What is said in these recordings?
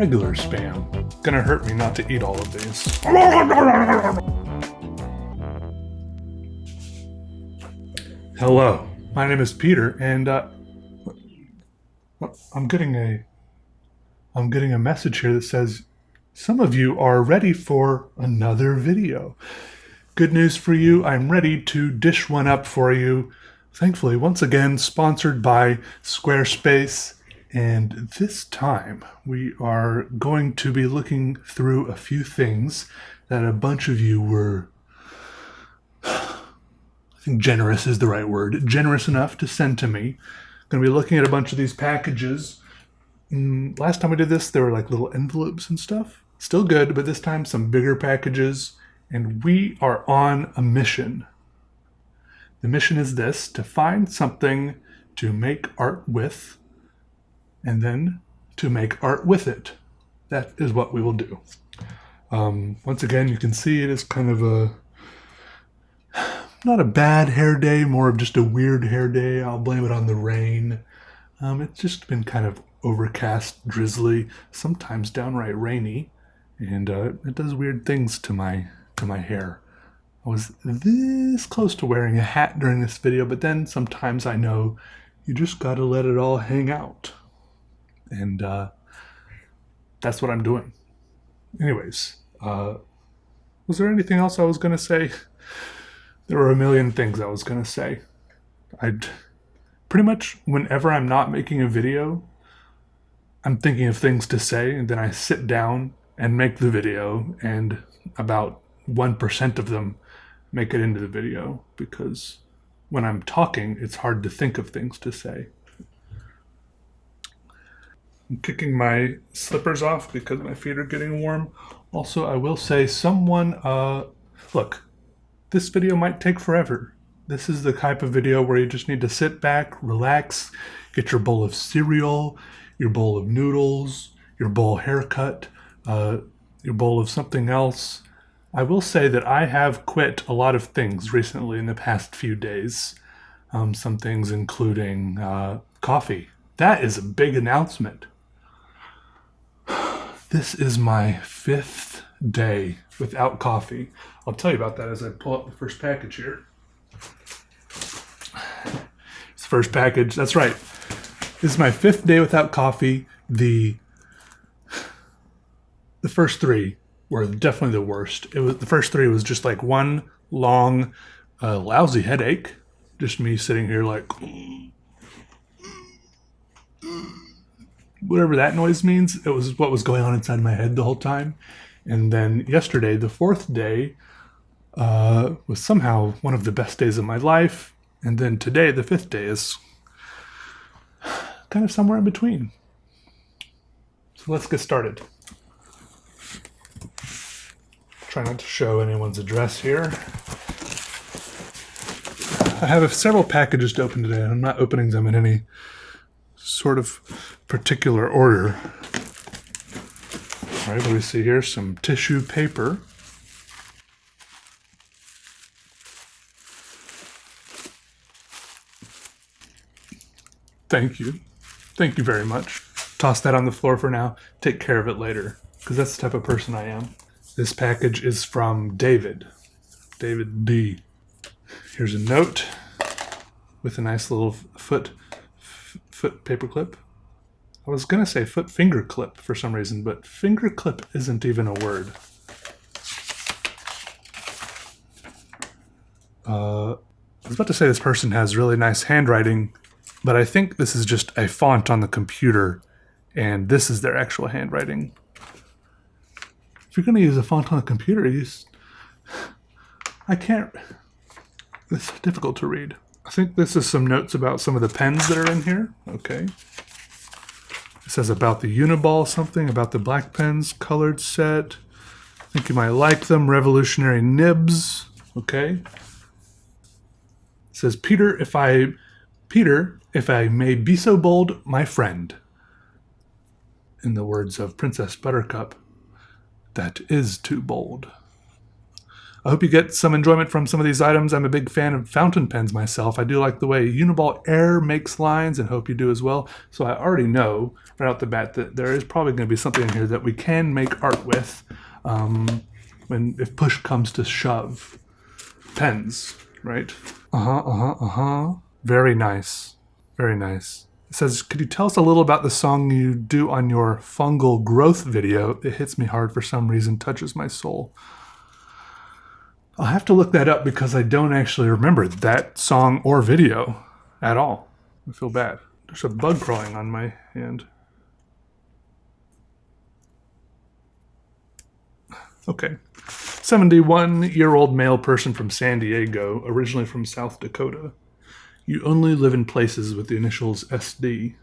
regular spam. Gonna hurt me not to eat all of these. Hello, my name is Peter, and I'm getting a message here that says some of you are ready for another video. Good news for you, I'm ready to dish one up for you. Thankfully, once again, sponsored by Squarespace. And this time, we are going to be looking through a few things that a bunch of you were, I think generous is the right word, generous enough to send to me. Going to be looking at a bunch of these packages. Last time we did this, there were like little envelopes and stuff. Still good, but this time some bigger packages. And we are on a mission. The mission is this, to find something to make art with, and then to make art with it. That is what we will do. Once again, you can see it is kind of not a bad hair day, more of just a weird hair day. I'll blame it on the rain. It's just been kind of overcast, drizzly, sometimes downright rainy, and it does weird things to my hair. I was this close to wearing a hat during this video, but then sometimes I know you just gotta let it all hang out. And that's what I'm doing. Anyways, was there anything else I was going to say? There were a million things I was going to say. I'd pretty much, whenever I'm not making a video, I'm thinking of things to say, and then I sit down and make the video, and about 1% of them make it into the video, because when I'm talking, it's hard to think of things to say. I'm kicking my slippers off because my feet are getting warm. Also, I will say look, this video might take forever. This is the type of video where you just need to sit back, relax, get your bowl of cereal, your bowl of noodles, your bowl haircut, your bowl of something else. I will say that I have quit a lot of things recently in the past few days. Some things including coffee. That is a big announcement. This is my 5th day without coffee. I'll tell you about that as I pull up the first package here. It's the first package. That's right. This is my 5th day without coffee. The first 3 were definitely the worst. The first 3 was just like one long, lousy headache. Just me sitting here like, whatever that noise means. It was what was going on inside my head the whole time. And then yesterday, the 4th day, was somehow one of the best days of my life. And then today, the 5th day, is kind of somewhere in between. So let's get started. Try not to show anyone's address here. I have several packages to open today, and I'm not opening them in any sort of particular order. All right, what do we see here? Some tissue paper. Thank you. Thank you very much. Toss that on the floor for now. Take care of it later, because that's the type of person I am. This package is from David. David D. Here's a note with a nice little foot paper clip. I was going to say foot finger clip for some reason, but finger clip isn't even a word. I was about to say this person has really nice handwriting, but I think this is just a font on the computer, and this is their actual handwriting. If you're going to use a font on a computer, it's difficult to read. I think this is some notes about some of the pens that are in here. Okay. It says about the Uniball something, about the black pens, colored set. I think you might like them, revolutionary nibs. Okay. It says, Peter, if I may be so bold, my friend. In the words of Princess Buttercup, that is too bold. I hope you get some enjoyment from some of these items. I'm a big fan of fountain pens myself. I do like the way Uniball Air makes lines, and hope you do as well. So I already know right out the bat that there is probably going to be something in here that we can make art with if push comes to shove. Pens, right? Very nice. Very nice. It says, could you tell us a little about the song you do on your fungal growth video? It hits me hard for some reason, touches my soul. I'll have to look that up because I don't actually remember that song or video at all. I feel bad. There's a bug crawling on my hand. Okay. 71-year-old male person from San Diego, originally from South Dakota. You only live in places with the initials SD. He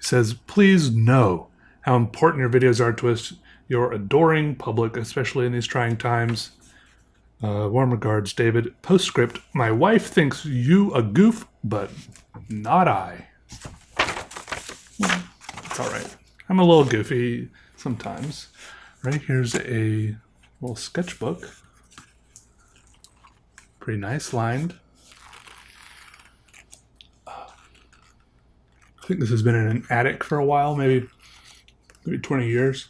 says, please know how important your videos are to us, your adoring public, especially in these trying times. Warm regards, David. Postscript, my wife thinks you a goof, but not I. It's all right. I'm a little goofy sometimes. Right, here's a little sketchbook. Pretty nice, lined. I think this has been in an attic for a while, maybe 20 years.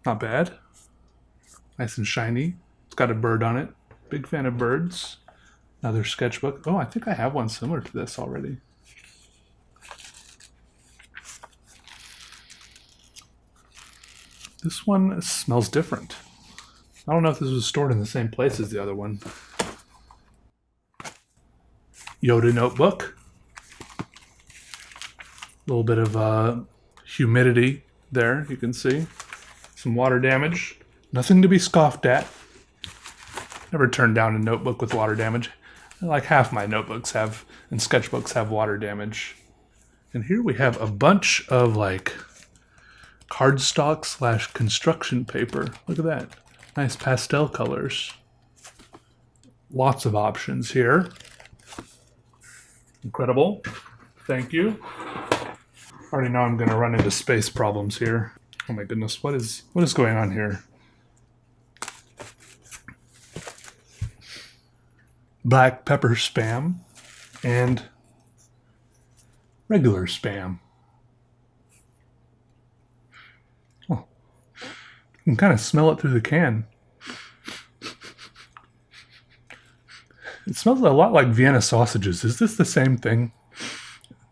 Not bad. Nice and shiny. It's got a bird on it. Big fan of birds. Another sketchbook. Oh, I think I have one similar to this already. This one smells different. I don't know if this was stored in the same place as the other one. Yoda notebook. A little bit of humidity there, you can see. Some water damage. Nothing to be scoffed at. Never turned down a notebook with water damage. Like half my notebooks have, and sketchbooks have water damage. And here we have a bunch of like cardstock / construction paper. Look at that. Nice pastel colors. Lots of options here. Incredible. Thank you. Already know I'm going to run into space problems here. Oh my goodness, what is going on here? Black pepper spam and regular spam. Oh, you can kind of smell it through the can. It smells a lot like Vienna sausages. Is this the same thing?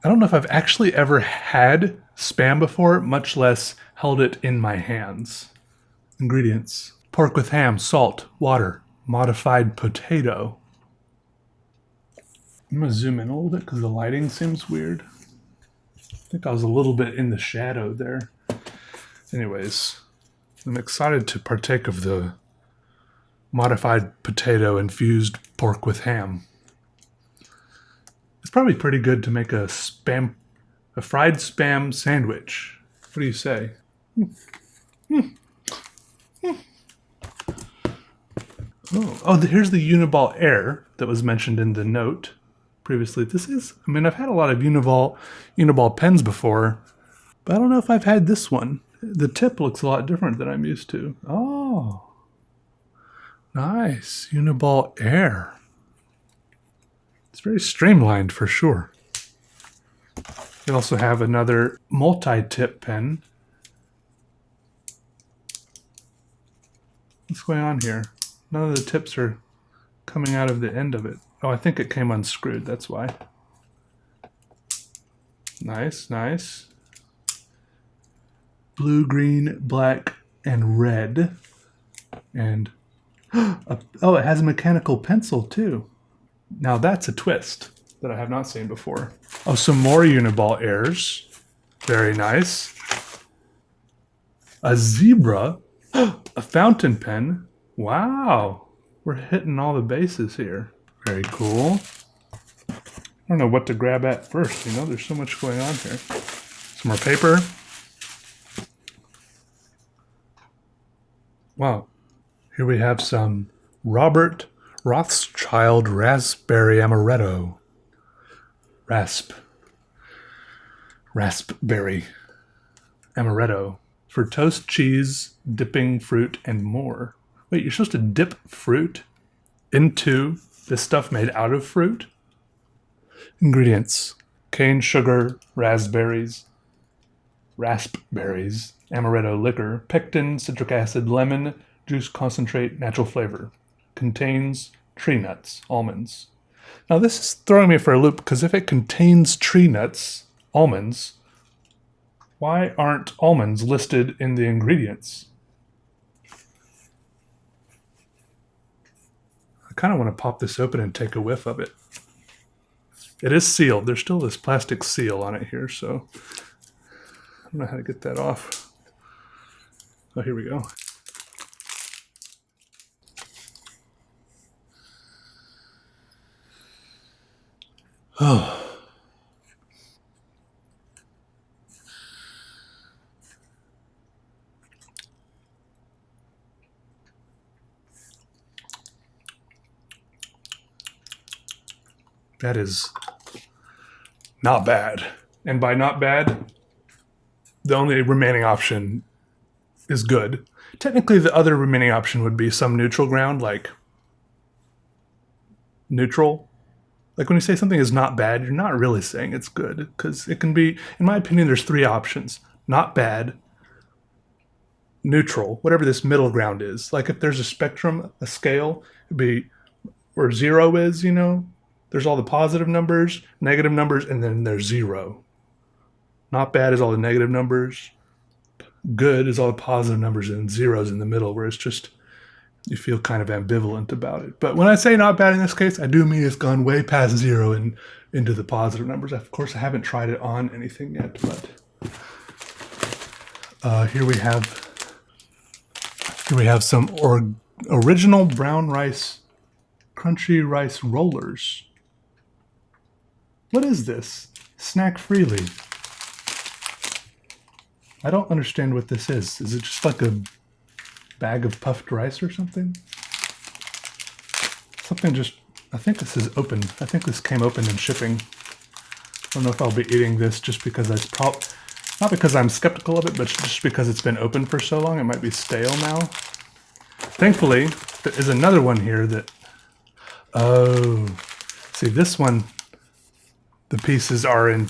I don't know if I've actually ever had spam before, much less held it in my hands. Ingredients: pork with ham, salt, water, modified potato. I'm going to zoom in a little bit because the lighting seems weird. I think I was a little bit in the shadow there. Anyways, I'm excited to partake of the modified potato infused pork with ham. It's probably pretty good to make a fried spam sandwich. What do you say? Oh, here's the Uniball Air that was mentioned in the note previously. I've had a lot of Uniball pens before, but I don't know if I've had this one. The tip looks a lot different than I'm used to. Oh, nice. Uniball Air. It's very streamlined for sure. You also have another multi-tip pen. What's going on here? None of the tips are coming out of the end of it. Oh, I think it came unscrewed, that's why. Nice, nice. Blue, green, black, and red. And, oh, it has a mechanical pencil too. Now that's a twist that I have not seen before. Oh, some more Uniball Airs. Very nice. A zebra. A fountain pen. Wow. We're hitting all the bases here. Very cool. I don't know what to grab at first, there's so much going on here. Some more paper. Wow. Here we have some Robert Rothschild Raspberry Amaretto. Raspberry Amaretto. For toast, cheese, dipping, fruit, and more. Wait, you're supposed to dip fruit into this stuff made out of fruit? Ingredients: cane sugar, raspberries, amaretto liquor, pectin, citric acid, lemon, juice concentrate, natural flavor. Contains tree nuts, almonds. Now this is throwing me for a loop because if it contains tree nuts, almonds, why aren't almonds listed in the ingredients? I kind of want to pop this open and take a whiff of it. It is sealed. There's still this plastic seal on it here, so I don't know how to get that off. Oh, here we go. Oh. That is not bad. And by not bad, the only remaining option is good. Technically, the other remaining option would be some neutral ground, like neutral. Like when you say something is not bad, you're not really saying it's good. Because it can be, in my opinion, there's three options. Not bad, neutral, whatever this middle ground is. Like if there's a spectrum, a scale, it'd be where 0 is, you know? There's all the positive numbers, negative numbers, and then there's 0. Not bad is all the negative numbers. Good is all the positive numbers, and 0's in the middle, where it's just you feel kind of ambivalent about it. But when I say not bad in this case, I do mean it's gone way past 0 and into the positive numbers. Of course, I haven't tried it on anything yet, but here we have some original brown rice, crunchy rice rollers. What is this? Snack freely. I don't understand what this is. Is it just like a bag of puffed rice or something? I think this is open. I think this came open in shipping. I don't know if I'll be eating this just because not because I'm skeptical of it, but just because it's been open for so long. It might be stale now. Thankfully, there is another one here that, oh, see this one, the pieces are in,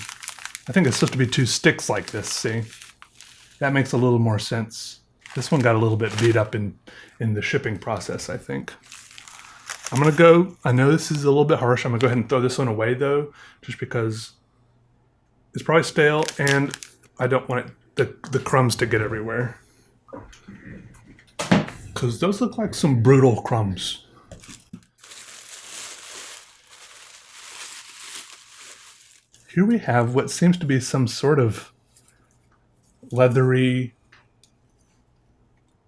I think it's supposed to be 2 sticks like this, see? That makes a little more sense. This one got a little bit beat up in the shipping process, I think. I'm gonna go, I know this is a little bit harsh, I'm gonna go ahead and throw this one away though, just because it's probably stale and I don't want the crumbs to get everywhere. Because those look like some brutal crumbs. Here we have what seems to be some sort of leathery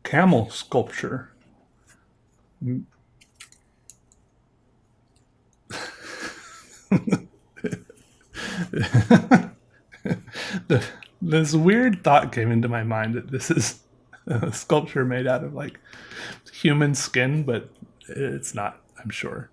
camel sculpture. This weird thought came into my mind that this is a sculpture made out of like human skin, but it's not, I'm sure.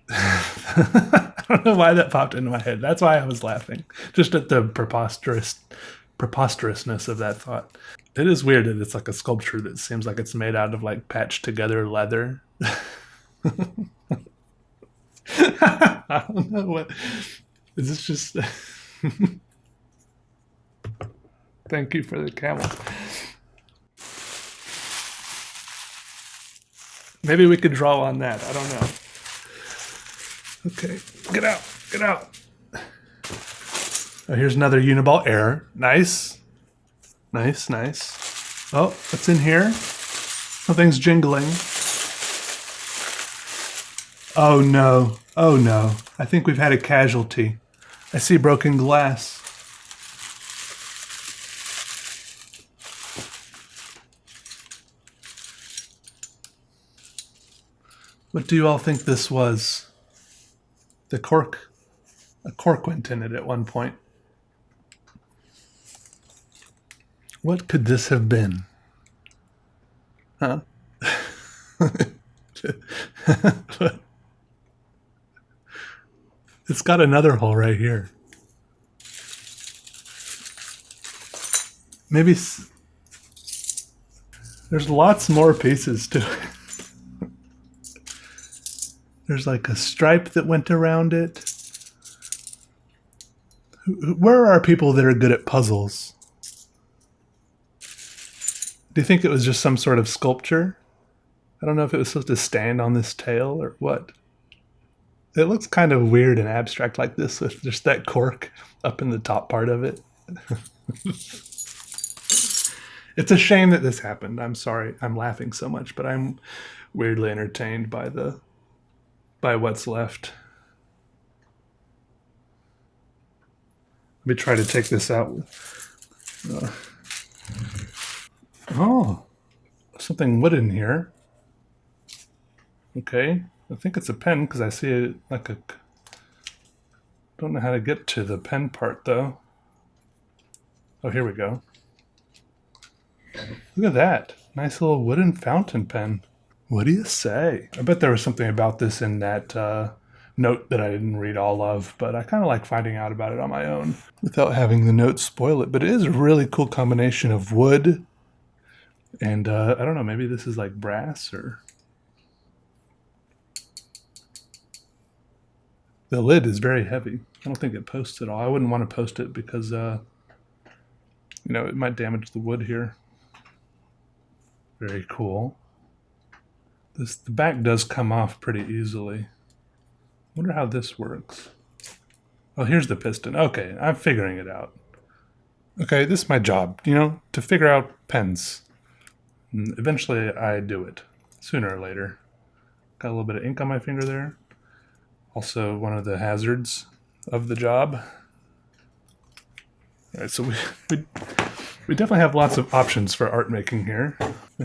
I don't know why that popped into my head. That's why I was laughing, just at the preposterousness of that thought. It is weird that it's like a sculpture that seems like it's made out of like patched together leather. I don't know what. Is this just? Thank you for the camel. Maybe we could draw on that. I don't know. Okay, get out, get out. Oh, here's another Uniball Air. Nice. Nice, nice. Oh, what's in here? Something's jingling. Oh no, oh no. I think we've had a casualty. I see broken glass. What do you all think this was? A cork went in it at one point. What could this have been? Huh? It's got another hole right here. Maybe There's lots more pieces to it. There's like a stripe that went around it. Where are people that are good at puzzles? Do you think it was just some sort of sculpture? I don't know if it was supposed to stand on this tail or what. It looks kind of weird and abstract like this with just that cork up in the top part of it. It's a shame that this happened. I'm sorry I'm laughing so much, but I'm weirdly entertained by what's left. Let me try to take this out. Oh, something wooden here. Okay, I think it's a pen because I see it like a... Don't know how to get to the pen part though. Oh, here we go. Look at that. Nice little wooden fountain pen. What do you say? I bet there was something about this in that note that I didn't read all of, but I kind of like finding out about it on my own without having the note spoil it. But it is a really cool combination of wood and I don't know, maybe this is like brass or... The lid is very heavy. I don't think it posts at all. I wouldn't want to post it because, it might damage the wood here. Very cool. The back does come off pretty easily. Wonder how this works. Oh, here's the piston. Okay, I'm figuring it out. Okay, this is my job, to figure out pens. And eventually I do it, sooner or later. Got a little bit of ink on my finger there. Also one of the hazards of the job. All right, so we definitely have lots of options for art making here.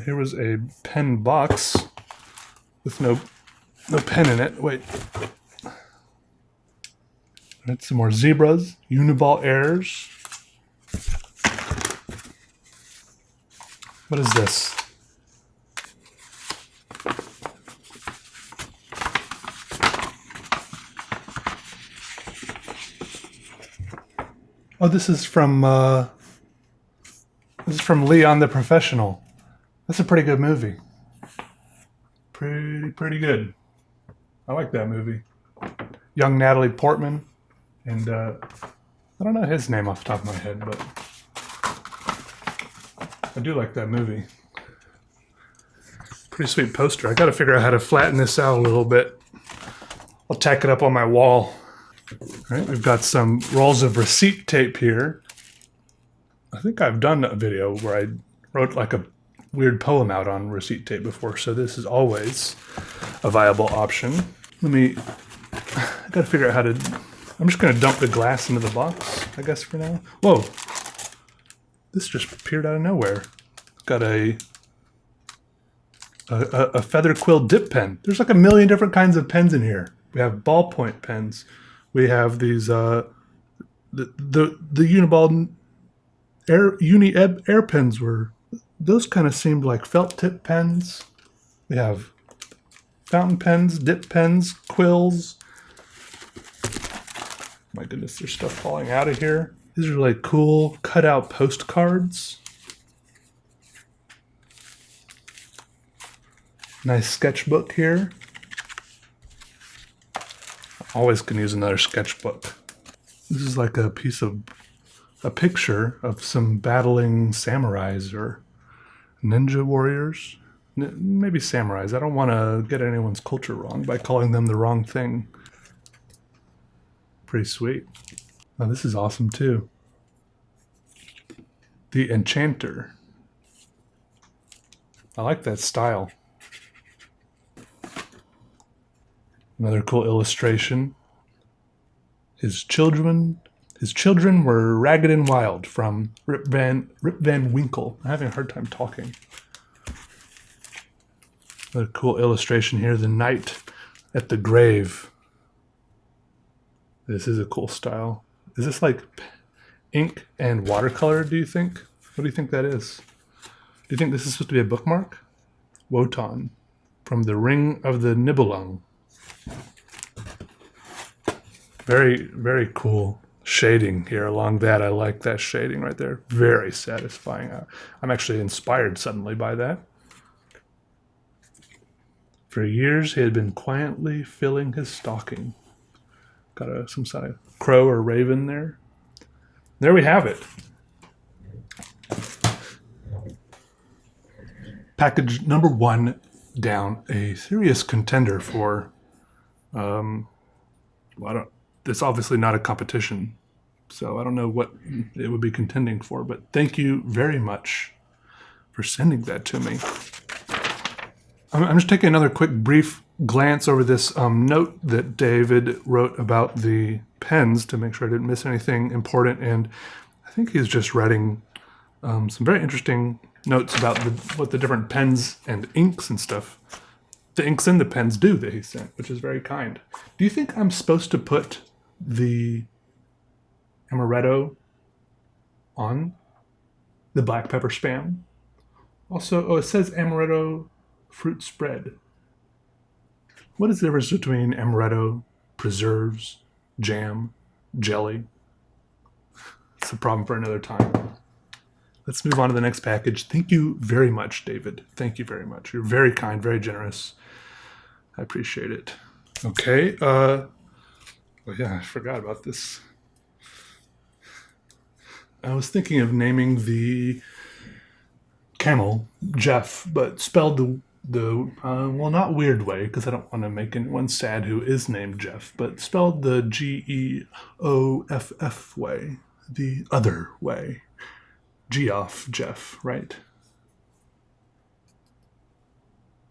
Here was a pen box with no pen in it. Wait. Right, some more zebras, uniball airs. What is this? Oh, this is from Leon the Professional. That's a pretty good movie. Pretty good. I like that movie. Young Natalie Portman, and I don't know his name off the top of my head, but I do like that movie. Pretty sweet poster. I got to figure out how to flatten this out a little bit. I'll tack it up on my wall. All right, we've got some rolls of receipt tape here. I think I've done a video where I wrote like a weird poem out on receipt tape before, so this is always a viable option. I gotta figure out how to... I'm just gonna dump the glass into the box, I guess, for now. Whoa! This just appeared out of nowhere. Got a feather quill dip pen. There's like a million different kinds of pens in here. We have ballpoint pens. We have these the Uniball Uni-Eb air pens were... Those kind of seemed like felt tip pens. We have fountain pens, dip pens, quills. My goodness, there's stuff falling out of here. These are like cool cutout postcards. Nice sketchbook here. Always can use another sketchbook. This is like a picture of some battling samurais or ninja warriors. Maybe samurais. I don't want to get anyone's culture wrong by calling them the wrong thing. Pretty sweet. Oh, this is awesome too. The Enchanter. I like that style. Another cool illustration. His children were ragged and wild, from Rip Van Winkle. I'm having a hard time talking. Another cool illustration here. The Knight at the Grave. This is a cool style. Is this like ink and watercolor, do you think? What do you think that is? Do you think this is supposed to be a bookmark? Wotan, from the Ring of the Nibelung. Very, very cool shading here along that. I like that shading right there. Very satisfying. I'm actually inspired suddenly by that. For years, he had been quietly filling his stocking. Got some sort of crow or raven there. There we have it. Package number 1 down, a serious contender for, it's obviously not a competition, so I don't know what it would be contending for, but thank you very much for sending that to me. I'm just taking another quick brief glance over this note that David wrote about the pens to make sure I didn't miss anything important, and I think he's just writing some very interesting notes about what the different pens and inks and stuff, the inks and the pens do that he sent, which is very kind. Do you think I'm supposed to put the amaretto on the black pepper Spam? Also, it says amaretto fruit spread. What is the difference between amaretto, preserves, jam, jelly? It's a problem for another time. Let's move on to the next package. Thank you very much, David. Thank you very much. You're very kind, very generous. I appreciate it. Okay. Well, yeah, I forgot about this. I was thinking of naming the camel Jeff, but spelled well, not weird way, because I don't want to make anyone sad who is named Jeff, but spelled the Geoff way, the other way. Geoff Jeff, right?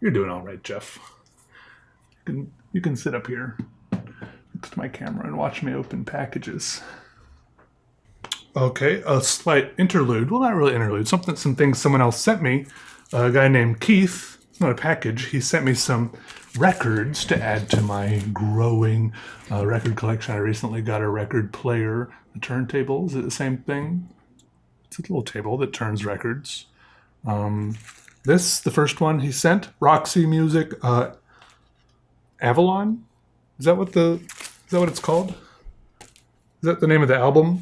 You're doing all right, Jeff. You can sit up here next to my camera and watch me open packages. Okay, a slight interlude. Well, not really interlude. Some things someone else sent me. A guy named Keith. It's not a package. He sent me some records to add to my growing record collection. I recently got a record player, a turntable. Is it the same thing? It's a little table that turns records. The first one he sent, Roxy Music, Avalon. Is that what it's called? Is that the name of the album?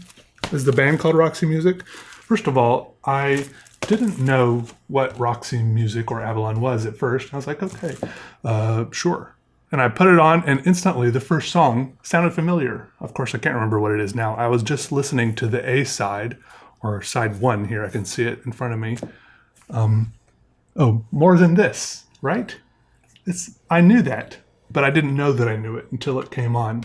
Is the band called Roxy Music? First of all, I didn't know what Roxy Music or Avalon was at first. I was like, okay, sure. And I put it on, and instantly the first song sounded familiar. Of course, I can't remember what it is now. I was just listening to the A side, or side 1 here. I can see it in front of me. More Than This, right? I knew that, but I didn't know that I knew it until it came on.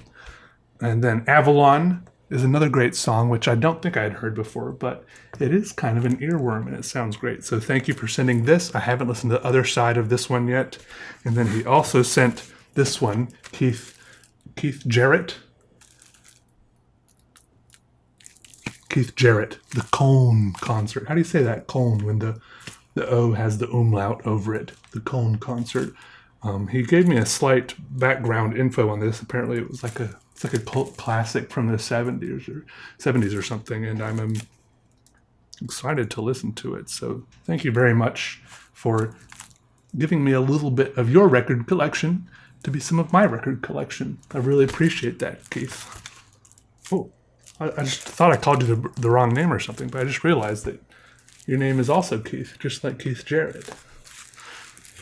And then Avalon is another great song, which I don't think I had heard before, but it is kind of an earworm and it sounds great. So thank you for sending this. I haven't listened to the other side of this one yet. And then he also sent this one, Keith Jarrett. Keith Jarrett, the Cone Concert. How do you say that, Cone, when the O has the umlaut over it? The Cone Concert. He gave me a slight background info on this. Apparently it was like a cult classic from the 70s or something, and I'm excited to listen to it. So thank you very much for giving me a little bit of your record collection to be some of my record collection. I really appreciate that, Keith. Oh, I just thought I called you the wrong name or something, but I just realized that your name is also Keith, just like Keith Jarrett.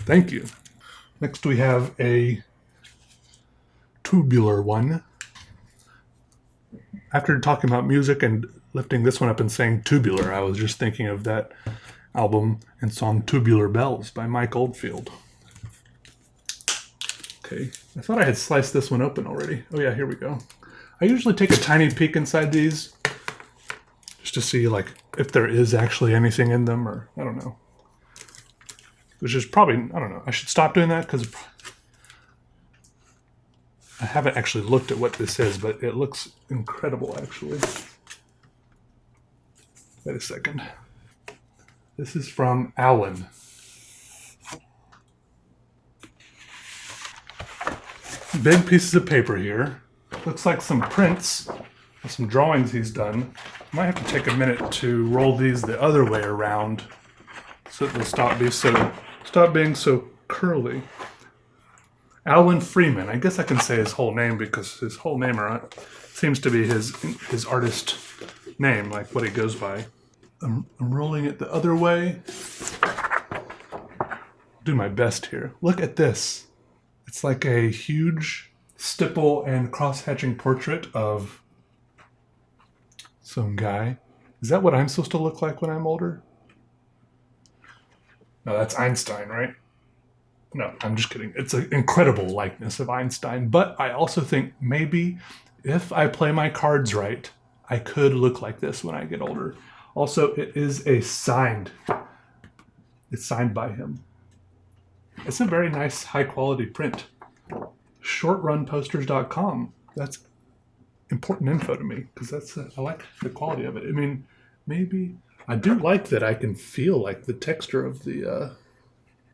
Thank you. Next we have a tubular one. After talking about music and lifting this one up and saying tubular, I was just thinking of that album and song Tubular Bells by Mike Oldfield. Okay, I thought I had sliced this one open already. Oh yeah, here we go. I usually take a tiny peek inside these just to see like if there is actually anything in them, or I don't know. Which is probably, I don't know. I should stop doing that because I haven't actually looked at what this is, but it looks incredible actually. Wait a second. This is from Alan. Big pieces of paper here. Looks like some prints of some drawings he's done. Might have to take a minute to roll these the other way around so they'll stop being so curly. Alan Freeman. I guess I can say his whole name because his whole name seems to be his artist name, like what he goes by. I'm rolling it the other way. Do my best here. Look at this. It's like a huge stipple and cross-hatching portrait of some guy. Is that what I'm supposed to look like when I'm older? No, that's Einstein, right? No, I'm just kidding. It's an incredible likeness of Einstein. But I also think maybe if I play my cards right, I could look like this when I get older. Also, it is it's signed by him. It's a very nice, high-quality print. Shortrunposters.com. That's important info to me because I like the quality of it. I mean, maybe I do like that I can feel like the texture of the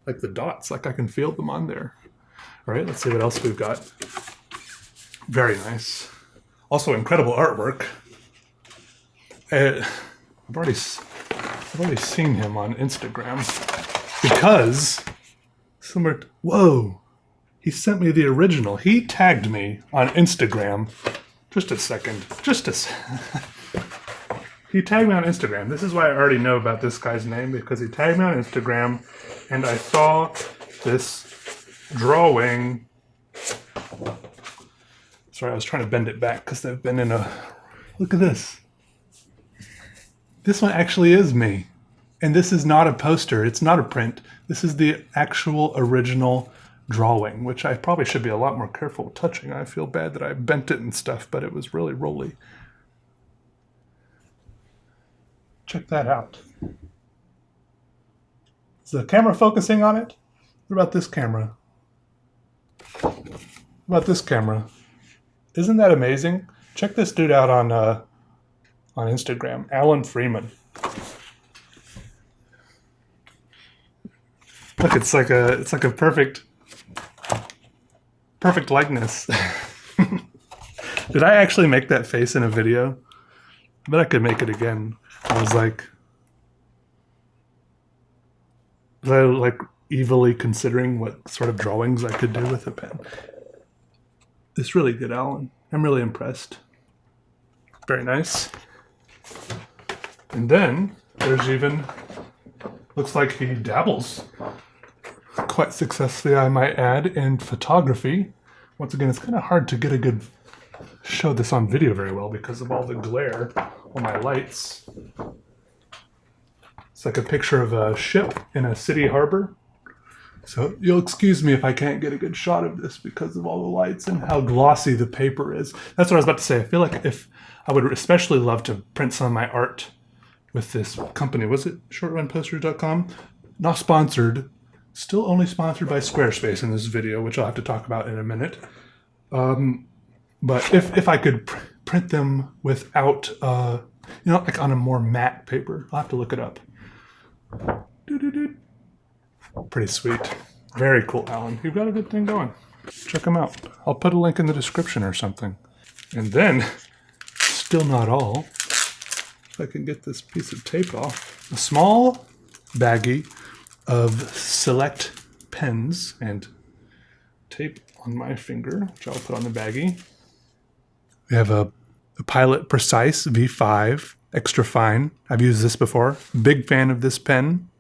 like the dots, like I can feel them on there. All right, let's see what else we've got. Very nice. Also, incredible artwork. I've already seen him on Instagram because whoa, he sent me the original. He tagged me on Instagram. Just a second. He tagged me on Instagram. This is why I already know about this guy's name, because he tagged me on Instagram and I saw this drawing. Sorry, I was trying to bend it back because they've been in a... Look at this. This one actually is me. And this is not a poster. It's not a print. This is the actual original drawing, which I probably should be a lot more careful touching. I feel bad that I bent it and stuff, but it was really rolly. Check that out. Is the camera focusing on it? What about this camera? What about this camera? Isn't that amazing? Check this dude out on Instagram, Alan Freeman. Look, it's like a perfect likeness. Did I actually make that face in a video? I bet I could make it again. I was like evilly considering what sort of drawings I could do with a pen. It's really good, Alan. I'm really impressed. Very nice. And then there's even, looks like he dabbles quite successfully, I might add, in photography. Once again, it's kind of hard to get a good show this on video very well because of all the glare on my lights. It's like a picture of a ship in a city harbor. So you'll excuse me if I can't get a good shot of this because of all the lights and how glossy the paper is. That's what I was about to say. I feel like if I would especially love to print some of my art with this company. Was it shortrunposters.com? Not sponsored. Still only sponsored by Squarespace in this video, which I'll have to talk about in a minute. But if I could print them without, like on a more matte paper, I'll have to look it up. Pretty sweet. Very cool, Alan. You've got a good thing going. Check them out. I'll put a link in the description or something. And then, still not all, if I can get this piece of tape off, a small baggie of select pens and tape on my finger, which I'll put on the baggie. We have a Pilot Precise V5 extra fine. I've used this before. Big fan of this pen.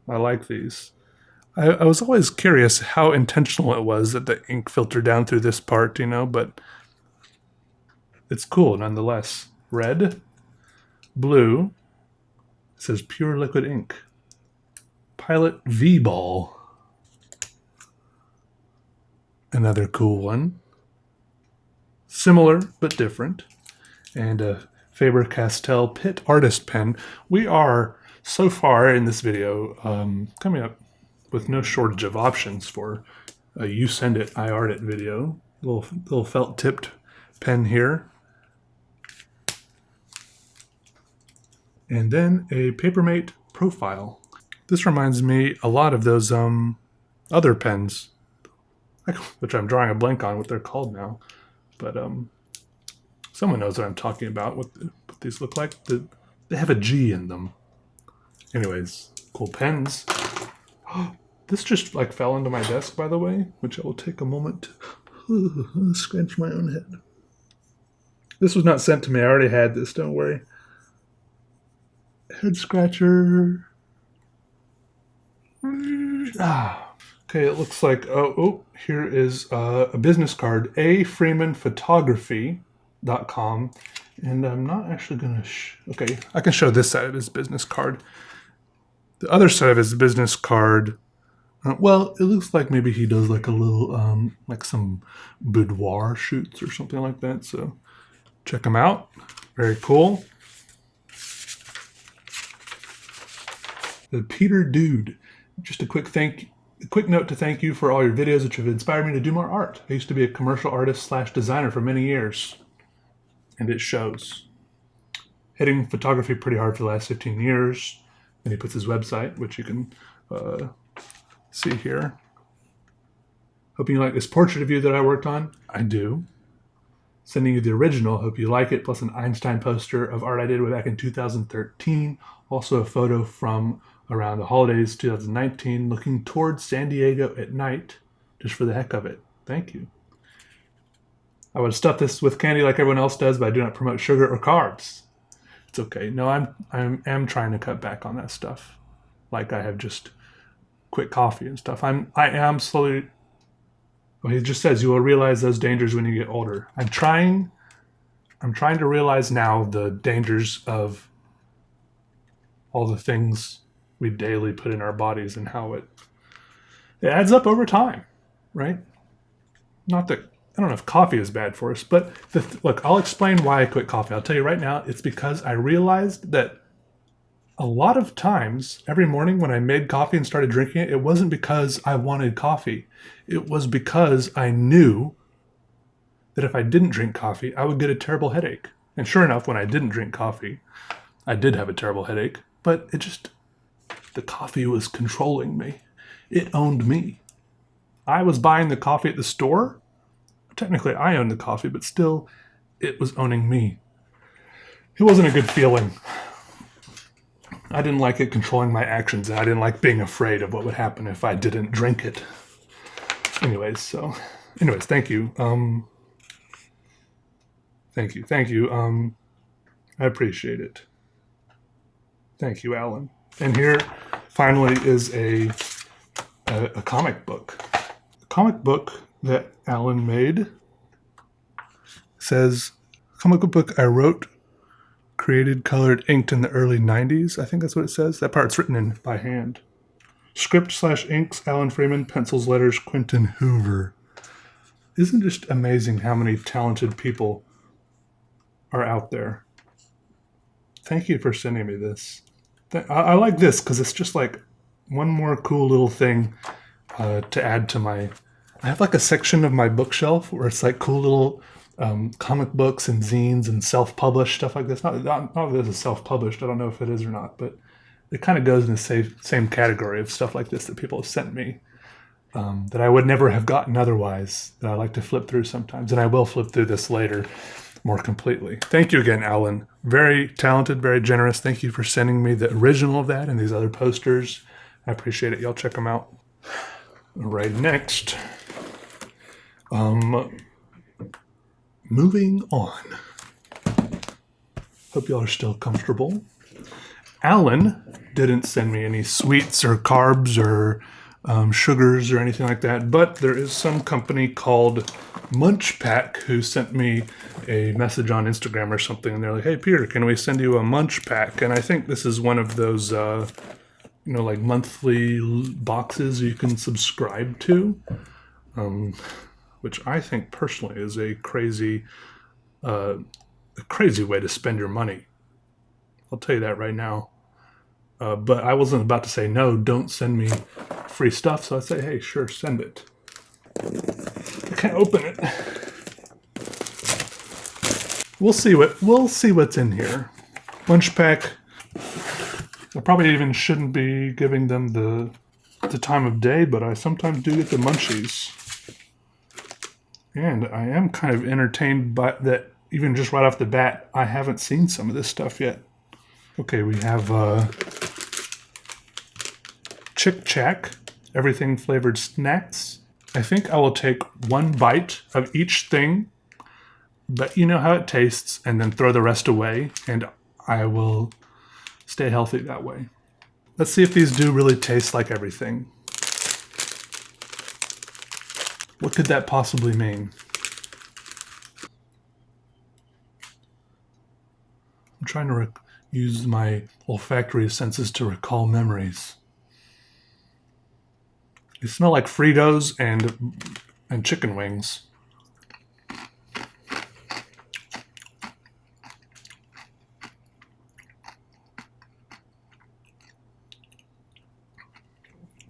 I like these. I was always curious how intentional it was that the ink filtered down through this part, but it's cool nonetheless. Red, blue, it says pure liquid ink. Pilot V-Ball. Another cool one. Similar but different. And a Faber-Castell Pitt Artist Pen. We are, so far in this video, coming up with no shortage of options for a You Send It, I Art It video. Little felt-tipped pen here. And then a Papermate Profile. This reminds me a lot of those other pens, which I'm drawing a blank on what they're called now. But someone knows what I'm talking about, what these look like. They have a G in them. Anyways, cool pens. This just fell into my desk, by the way, which I will take a moment to scratch my own head. This was not sent to me. I already had this, don't worry. Head scratcher. Okay, Okay, it looks like, here is a business card, afreemanphotography.com. And I'm not actually going to, okay, I can show this side of his business card. The other side of his business card, well, it looks like maybe he does like a little, like some boudoir shoots or something like that. So check him out. Very cool. The Peter Dude. Just a quick note to thank you for all your videos, which have inspired me to do more art. I used to be a commercial artist / designer for many years, and it shows. Hitting photography pretty hard for the last 15 years. And he puts his website, which you can see here. Hoping you like this portrait of you that I worked on. I do. Sending you the original. Hope you like it, plus an Einstein poster of art I did way back in 2013. Also a photo from around the holidays 2019, looking towards San Diego at night, just for the heck of it. Thank you. I would stuff this with candy like everyone else does, but I do not promote sugar or carbs. It's okay. No, I am trying to cut back on that stuff. Like I have just quit coffee and stuff. I am slowly. Well, he just says you will realize those dangers when you get older. I'm trying to realize now the dangers of all the things we daily put in our bodies and how it adds up over time, right? Not that I don't know if coffee is bad for us, but look, I'll explain why I quit coffee. I'll tell you right now, it's because I realized that a lot of times every morning when I made coffee and started drinking it, it wasn't because I wanted coffee. It was because I knew that if I didn't drink coffee, I would get a terrible headache. And sure enough, when I didn't drink coffee, I did have a terrible headache, but the coffee was controlling me. It owned me. I was buying the coffee at the store. Technically, I owned the coffee, but still, it was owning me. It wasn't a good feeling. I didn't like it controlling my actions, and I didn't like being afraid of what would happen if I didn't drink it. Anyways, thank you. Thank you. I appreciate it. Thank you, Alan. And here, finally, is a comic book. A comic book that Alan made. It says, comic book I wrote, created, colored, inked in the early 90s. I think that's what it says. That part's written in by hand. Script / inks, Alan Freeman. Pencils, letters, Quentin Hoover. Isn't it just amazing how many talented people are out there? Thank you for sending me this. I like this because it's just like one more cool little thing to add to my... I have like a section of my bookshelf where it's like cool little comic books and zines and self-published stuff like this. Not that this is self-published. I don't know if it is or not, but it kind of goes in the same category of stuff like this that people have sent me that I would never have gotten otherwise, that I like to flip through sometimes. And I will flip through this later more completely. Thank you again, Alan. Very talented, very generous. Thank you for sending me the original of that and these other posters. I appreciate it. Y'all check them out. Right, next. Moving on. Hope y'all are still comfortable. Alan didn't send me any sweets or carbs or sugars or anything like that, but there is some company called Munch Pack who sent me a message on Instagram or something, and they're like, "Hey Peter, can we send you a Munch Pack?" And I think this is one of those like monthly boxes you can subscribe to, which I think personally is a crazy way to spend your money. I'll tell you that right now. But I wasn't about to say, no, don't send me free stuff. So I'd say, hey, sure, send it. I can't open it. We'll see what's in here. Lunch pack. I probably even shouldn't be giving them the time of day, but I sometimes do get the munchies. And I am kind of entertained by that. Even just right off the bat, I haven't seen some of this stuff yet. Okay, we have Chick Chack, everything flavored snacks. I think I will take one bite of each thing, let you know how it tastes, and then throw the rest away, and I will stay healthy that way. Let's see if these do really taste like everything. What could that possibly mean? I'm trying to use my olfactory senses to recall memories. They smell like Fritos and chicken wings.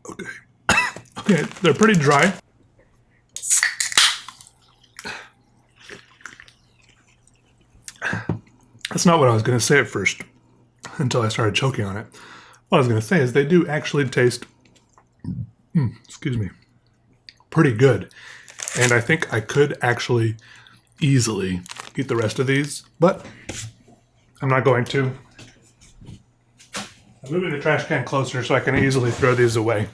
Okay. Okay, they're pretty dry. That's not what I was going to say at first, until I started choking on it. What I was going to say is they do actually taste, excuse me, pretty good. And I think I could actually easily eat the rest of these, but I'm not going to. I'm moving the trash can closer so I can easily throw these away.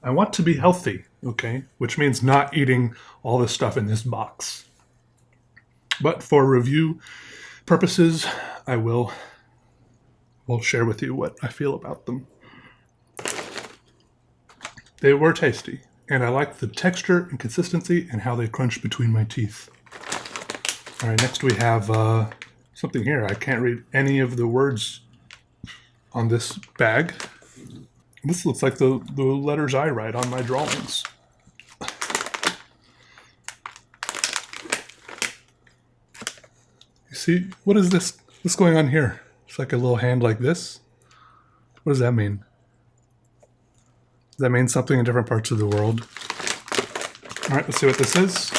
I want to be healthy, okay? Which means not eating all the stuff in this box. But for review purposes, I will share with you what I feel about them. They were tasty, and I like the texture and consistency and how they crunch between my teeth. All right, next we have something here. I can't read any of the words on this bag. This looks like the letters I write on my drawings. You see, what is this? What's going on here? It's like a little hand like this. What does that mean? Does that mean something in different parts of the world? All right, let's see what this is.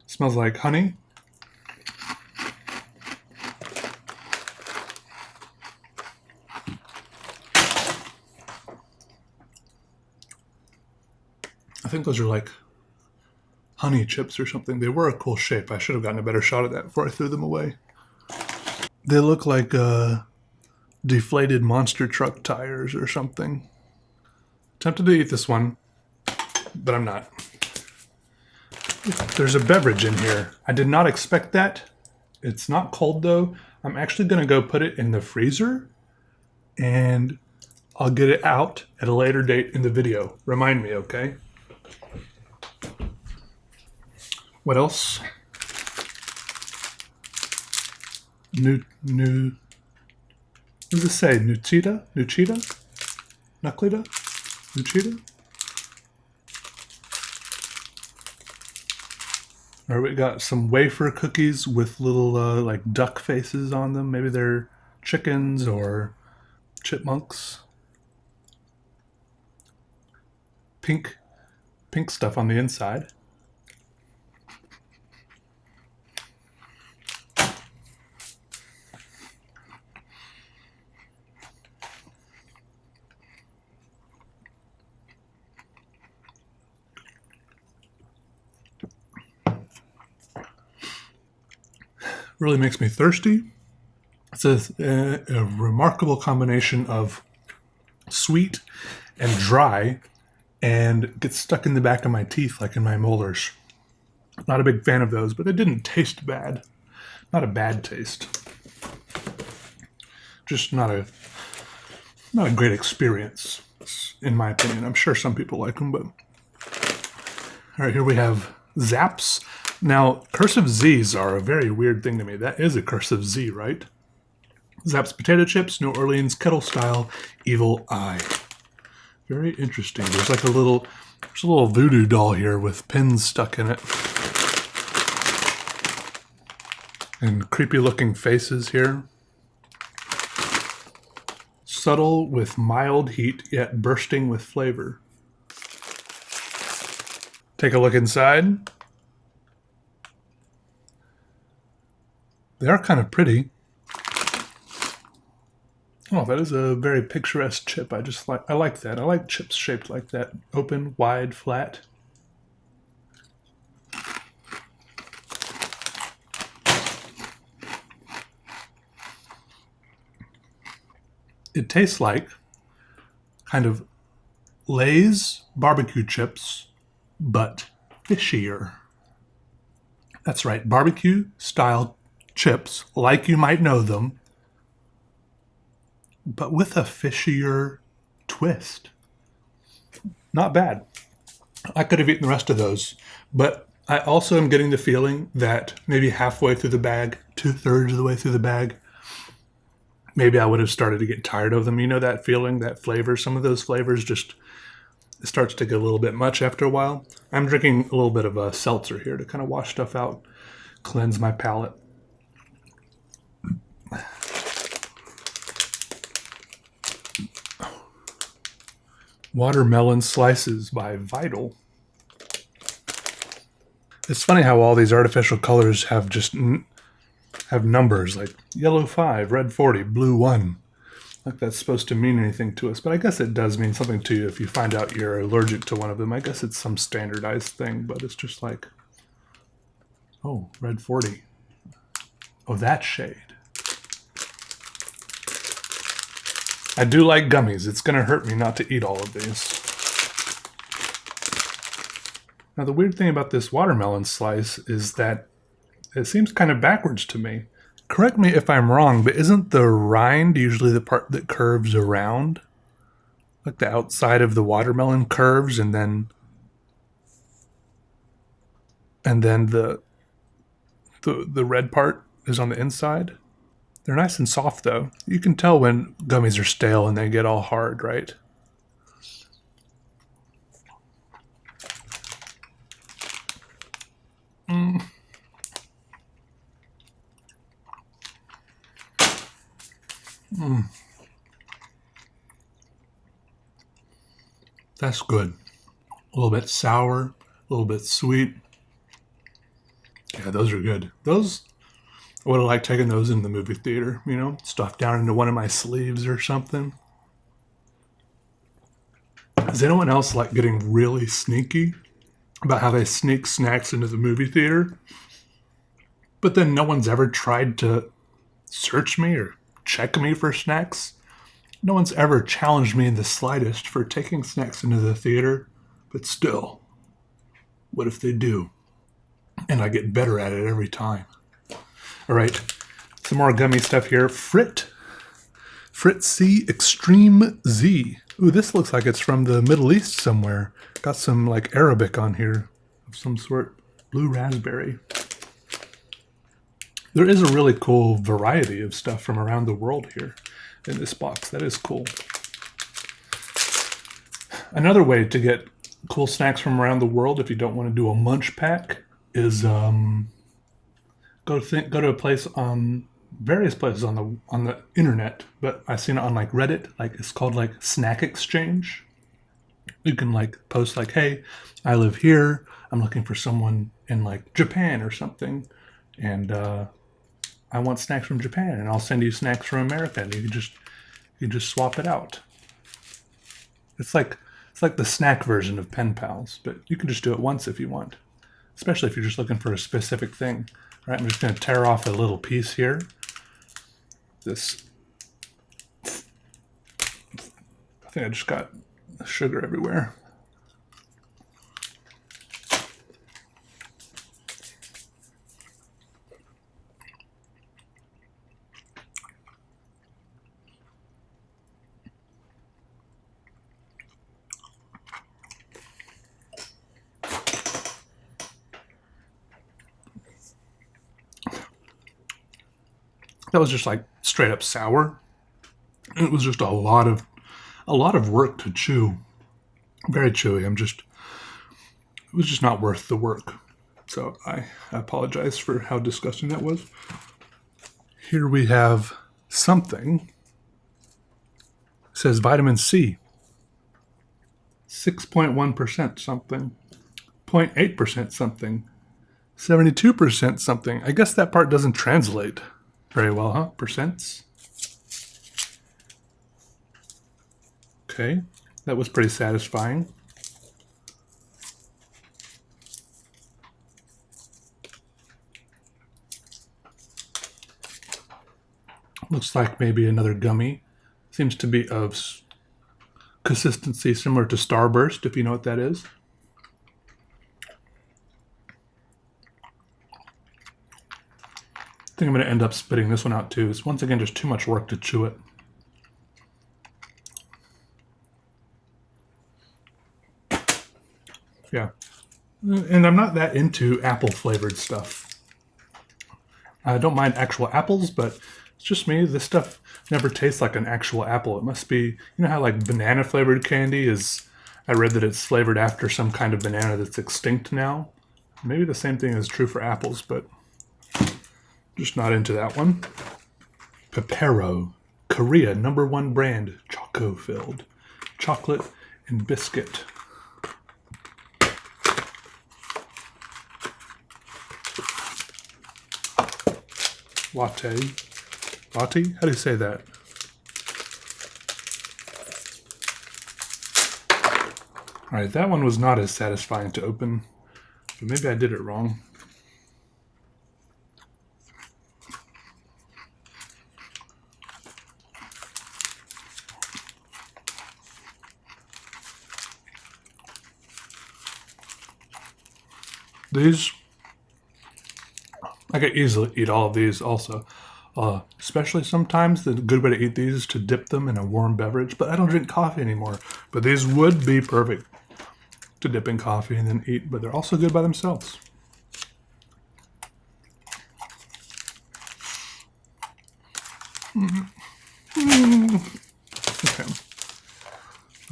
Smells like honey. I think those are like honey chips or something. They were a cool shape. I should have gotten a better shot of that before I threw them away. They look like deflated monster truck tires or something. Tempted to eat this one, but I'm not. There's a beverage in here. I did not expect that. It's not cold though. I'm actually going to go put it in the freezer and I'll get it out at a later date in the video. Remind me, okay? What else? What does it say? Nuchita? Nuclita? Nuchita? All right, we got some wafer cookies with little like duck faces on them. Maybe they're chickens or chipmunks. Pink stuff on the inside. Really makes me thirsty. It's a remarkable combination of sweet and dry, and gets stuck in the back of my teeth like in my molars. Not a big fan of those, but they didn't taste bad. Not a bad taste. Just not a great experience, in my opinion. I'm sure some people like them, but... All right, here we have Zaps. Now, cursive Z's are a very weird thing to me. That is a cursive Z, right? Zapp's potato chips, New Orleans kettle style, evil eye. Very interesting. There's like a little voodoo doll here with pins stuck in it. And creepy looking faces here. Subtle with mild heat, yet bursting with flavor. Take a look inside. They are kind of pretty. Oh, that is a very picturesque chip. I like that. I like chips shaped like that. Open, wide, flat. It tastes like kind of Lay's barbecue chips, but fishier. That's right, barbecue style chips, like you might know them, but with a fishier twist. Not bad. I could have eaten the rest of those, but I also am getting the feeling that maybe halfway through the bag, 2/3 of the way through the bag, maybe I would have started to get tired of them. You know that feeling, that flavor? Some of those flavors just, it starts to get a little bit much after a while. I'm drinking a little bit of a seltzer here to kind of wash stuff out, cleanse my palate. Watermelon Slices by Vital. It's funny how all these artificial colors have just have numbers like yellow 5, red 40, blue 1. Like that's supposed to mean anything to us, but I guess it does mean something to you if you find out you're allergic to one of them. I guess it's some standardized thing, but it's just like, oh, red 40. Oh, that shade. I do like gummies. It's going to hurt me not to eat all of these. Now, the weird thing about this watermelon slice is that it seems kind of backwards to me. Correct me if I'm wrong, but isn't the rind usually the part that curves around? Like the outside of the watermelon curves and then the red part is on the inside? They're nice and soft though. You can tell when gummies are stale and they get all hard, right? That's good. A little bit sour, a little bit sweet. Yeah, those are good. Those, I would have liked taking those in the movie theater, you know, stuffed down into one of my sleeves or something. Is anyone else like getting really sneaky about how they sneak snacks into the movie theater? But then no one's ever tried to search me or check me for snacks. No one's ever challenged me in the slightest for taking snacks into the theater, but still, what if they do? And I get better at it every time. All right, some more gummy stuff here. Frit C Extreme Z. Ooh, this looks like it's from the Middle East somewhere. Got some like Arabic on here of some sort. Blue raspberry. There is a really cool variety of stuff from around the world here in this box. That is cool. Another way to get cool snacks from around the world if you don't want to do a munch pack is go to a place on various places on the internet, but I've seen it on like Reddit. Like it's called like Snack Exchange. You can like post like, hey, I live here. I'm looking for someone in like Japan or something, and I want snacks from Japan, and I'll send you snacks from America, and you can just swap it out. It's like the snack version of Pen Pals, but you can just do it once if you want, especially if you're just looking for a specific thing. All right, I'm just going to tear off a little piece here. This, I think I just got sugar everywhere. That was just like straight up sour. It was just a lot of work to chew. Very chewy. It was just not worth the work. So I apologize for how disgusting that was. Here we have something. It says vitamin C. 6.1% something. 0.8% something. 72% something. I guess that part doesn't translate very well, huh? Percents. Okay, that was pretty satisfying. Looks like maybe another gummy. Seems to be of consistency similar to Starburst, if you know what that is. I think I'm going to end up spitting this one out too. It's once again just too much work to chew it. And I'm not that into apple flavored stuff. I don't mind actual apples, but it's just me. This stuff never tastes like an actual apple. It must be, you know how like banana flavored candy is, I read that it's flavored after some kind of banana that's extinct now. Maybe the same thing is true for apples, but just not into that one. Pepero, Korea #1 brand, choco filled, chocolate and biscuit. Latte. Latte? How do you say that? Alright, that one was not as satisfying to open, but maybe I did it wrong. These, I could easily eat all of these also. Especially sometimes the good way to eat these is to dip them in a warm beverage, but I don't drink coffee anymore. But these would be perfect to dip in coffee and then eat, but they're also good by themselves.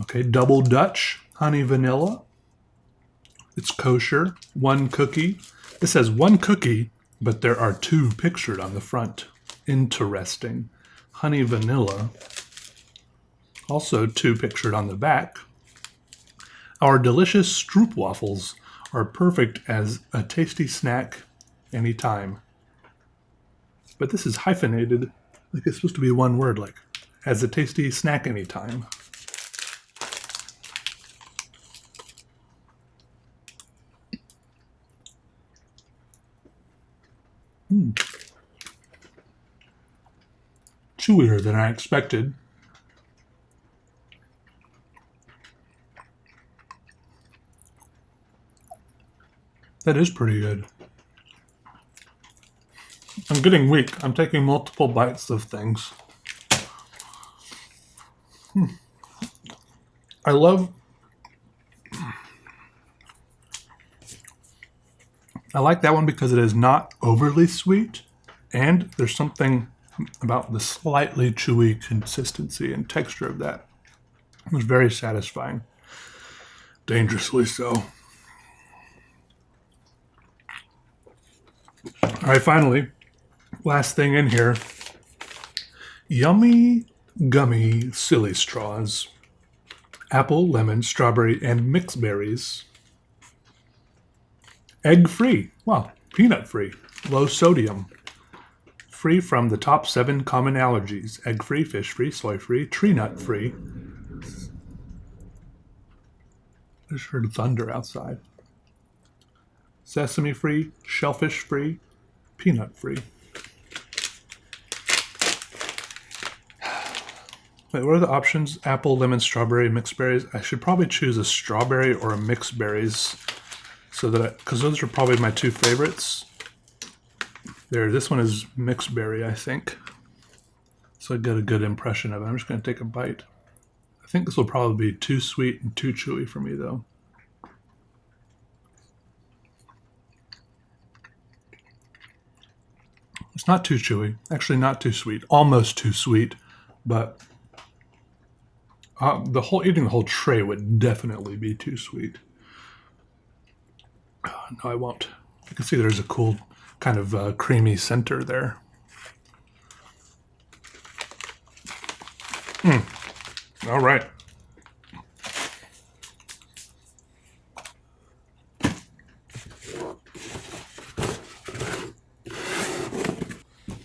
Okay, Double Dutch honey vanilla. It's kosher, 1 cookie. It says 1 cookie, but there are 2 pictured on the front. Interesting. Honey vanilla. Also 2 pictured on the back. Our delicious stroopwafels are perfect as a tasty snack anytime. But this is hyphenated, like it's supposed to be one word, like as a tasty snack anytime. Chewier than I expected. That is pretty good. I'm getting weak. I'm taking multiple bites of things. I like that one because it is not overly sweet, and there's something about the slightly chewy consistency and texture of that. It was very satisfying. Dangerously so. All right, finally, last thing in here. Yummy gummy silly straws. Apple, lemon, strawberry, and mixed berries. Egg-free. Wow, peanut-free. Low sodium. Free from the top 7 common allergies. Egg-free, fish-free, soy-free, tree nut-free. I just heard thunder outside. Sesame-free, shellfish-free, peanut-free. Wait, what are the options? Apple, lemon, strawberry, mixed berries. I should probably choose a strawberry or a mixed berries, so that because those are probably my 2 favorites. There, this one is mixed berry, I think. So I get a good impression of it. I'm just going to take a bite. I think this will probably be too sweet and too chewy for me, though. It's not too chewy. Actually, not too sweet. Almost too sweet, but eating the whole tray would definitely be too sweet. No, I won't. You can see there's a cool kind of creamy center there. All right.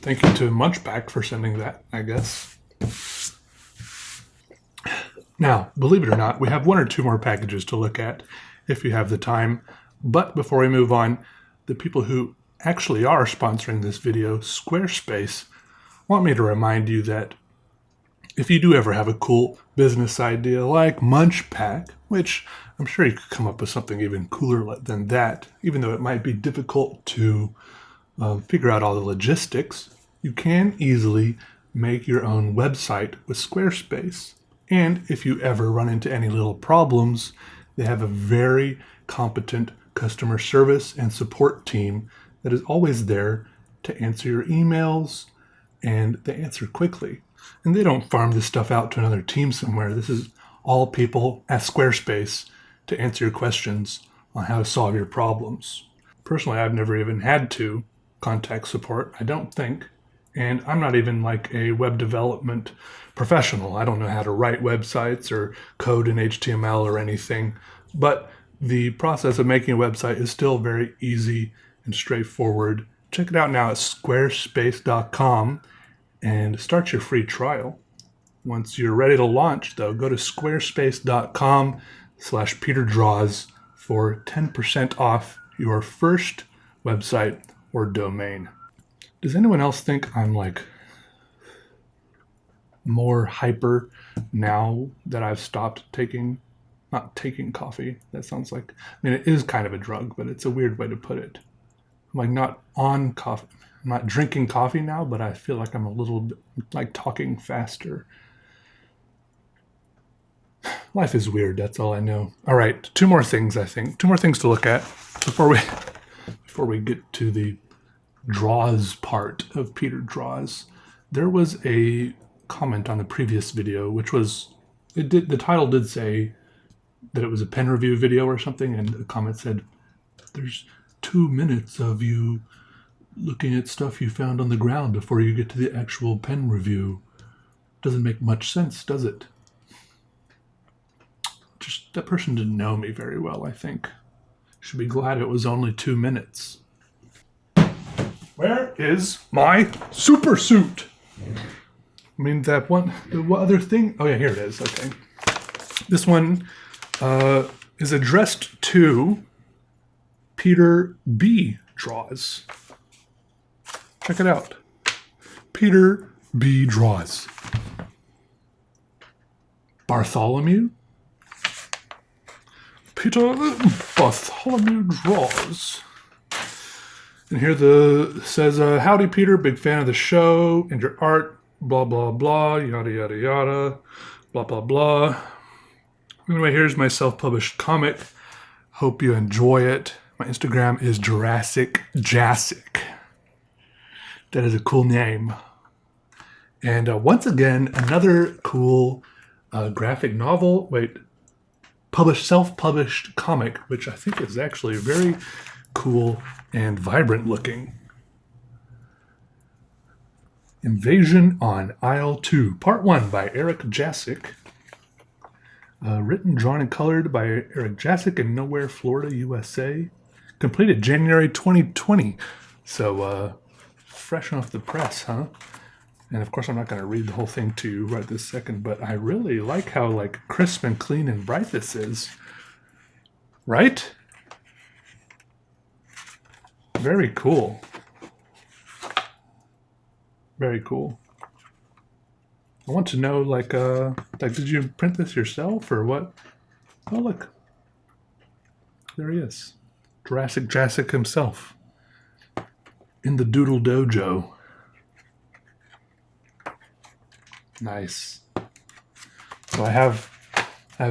Thank you to Munchpack for sending that, I guess. Now, believe it or not, we have 1 or 2 more packages to look at if you have the time. But before we move on, the people who actually are sponsoring this video, Squarespace, want me to remind you that if you do ever have a cool business idea like Munchpack, which I'm sure you could come up with something even cooler than that, even though it might be difficult to figure out all the logistics, you can easily make your own website with Squarespace. And if you ever run into any little problems, they have a very competent customer service and support team that is always there to answer your emails, and they answer quickly. And they don't farm this stuff out to another team somewhere. This is all people at Squarespace to answer your questions on how to solve your problems. Personally, I've never even had to contact support, I don't think. And I'm not even like a web development professional. I don't know how to write websites or code in HTML or anything. But the process of making a website is still very easy and straightforward. Check it out now at squarespace.com and start your free trial. Once you're ready to launch, though, go to squarespace.com/PeterDraws for 10% off your first website or domain. Does anyone else think I'm like more hyper now that I've stopped not taking coffee? That sounds like, I mean, it is kind of a drug, but it's a weird way to put it. I'm like not on coffee. I'm not drinking coffee now, but I feel like I'm a little bit like talking faster. Life is weird, that's all I know. All right, two more things to look at before we get to the draws part of Peter Draws. There was a comment on the previous video, which was, the title did say that it was a pen review video or something, and the comment said, there's 2 minutes of you looking at stuff you found on the ground before you get to the actual pen review. Doesn't make much sense, does it? Just that person didn't know me very well, I think. Should be glad it was only 2 minutes. Where is my super suit? I mean, that one, the other thing. Oh yeah, here it is. Okay. This one is addressed to Peter B. Draws. Check it out. Peter B. Draws. Bartholomew? Peter Bartholomew Draws. And here says, howdy Peter, big fan of the show and your art, blah, blah, blah, yada, yada, yada, blah, blah, blah. Anyway, here's my self-published comic. Hope you enjoy it. My Instagram is Jurassic Jassic. That is a cool name. And once again, another cool graphic novel. Self-published comic, which I think is actually very cool and vibrant looking. Invasion on Aisle 2, Part 1 by Eric Jassic. Written, drawn, and colored by Eric Jassic in Nowhere, Florida, USA. Completed January 2020. So, fresh off the press, huh? And of course, I'm not going to read the whole thing to you right this second, but I really like how like crisp and clean and bright this is. Right? Very cool. Very cool. I want to know, like, did you print this yourself or what? Oh, look. There he is. Jurassic Jassic himself. In the Doodle Dojo. Nice. So I have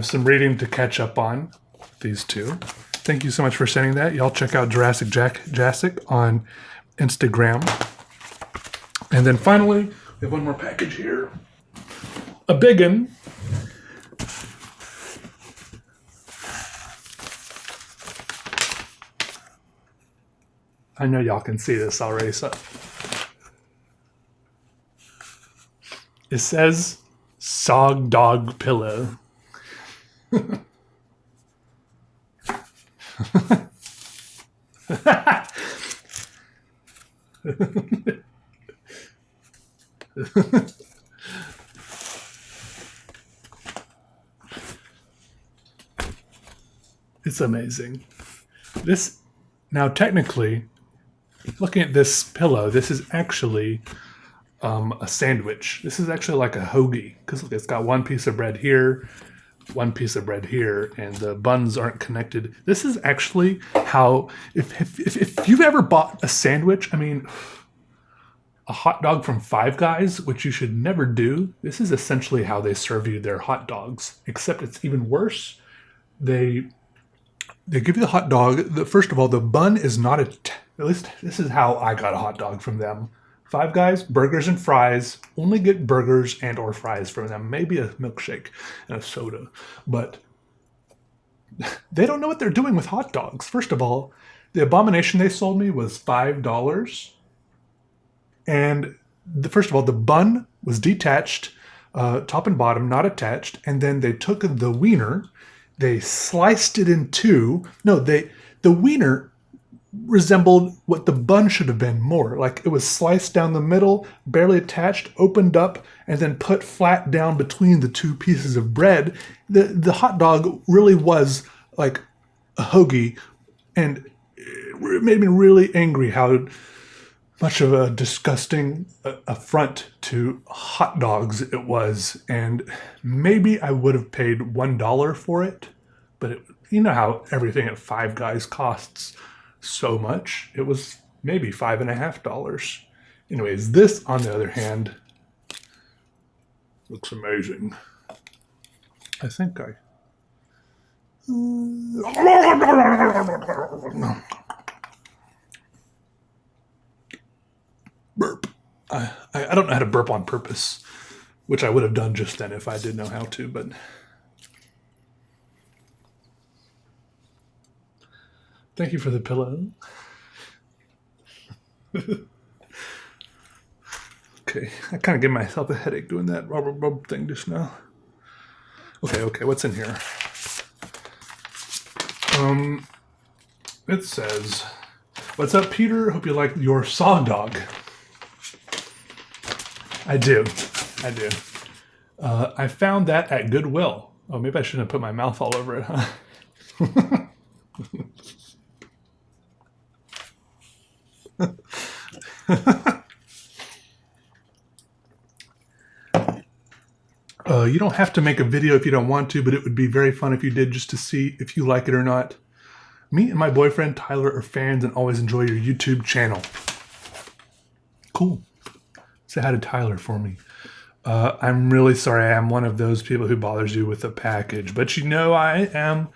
some reading to catch up on. These two. Thank you so much for sending that. Y'all check out Jurassic Jassic on Instagram. And then finally, we have one more package here. A biggin. I know y'all can see this already. So it says Sog Dog Pillow. It's amazing. This, now technically, looking at this pillow, this is actually a sandwich. This is actually like a hoagie, because look, it's got one piece of bread here, one piece of bread here, and the buns aren't connected. This is actually how, if you've ever bought a sandwich, I mean, a hot dog from Five Guys, which you should never do, this is essentially how they serve you their hot dogs, except it's even worse. They They give you the hot dog. First of all, the bun is not at least this is how I got a hot dog from them. Five Guys, burgers and fries. Only get burgers and or fries from them. Maybe a milkshake and a soda. But they don't know what they're doing with hot dogs. First of all, the abomination they sold me was $5. And first of all, the bun was detached, top and bottom, not attached. And then they took the wiener, they sliced it in two. No, the wiener resembled what the bun should have been more. Like it was sliced down the middle, barely attached, opened up, and then put flat down between the two pieces of bread. The hot dog really was like a hoagie, and it made me really angry how much of a disgusting affront to hot dogs it was. And maybe I would have paid $1 for it, but you know how everything at Five Guys costs so much. It was maybe $5.50. Anyways, this, on the other hand, looks amazing. I think I... burp. I don't know how to burp on purpose, which I would have done just then if I did know how to, but... Thank you for the pillow. Okay, I kind of gave myself a headache doing that rub thing just now. Okay, what's in here? It says, "What's up, Peter? Hope you like your saw dog." I do. I found that at Goodwill. Oh, maybe I shouldn't have put my mouth all over it, huh? You don't have to make a video if you don't want to, but it would be very fun if you did, just to see if you like it or not. Me and my boyfriend Tyler are fans and always enjoy your YouTube channel. Cool. Say hi to Tyler for me. I'm really sorry I am one of those people who bothers you with a package, but I am.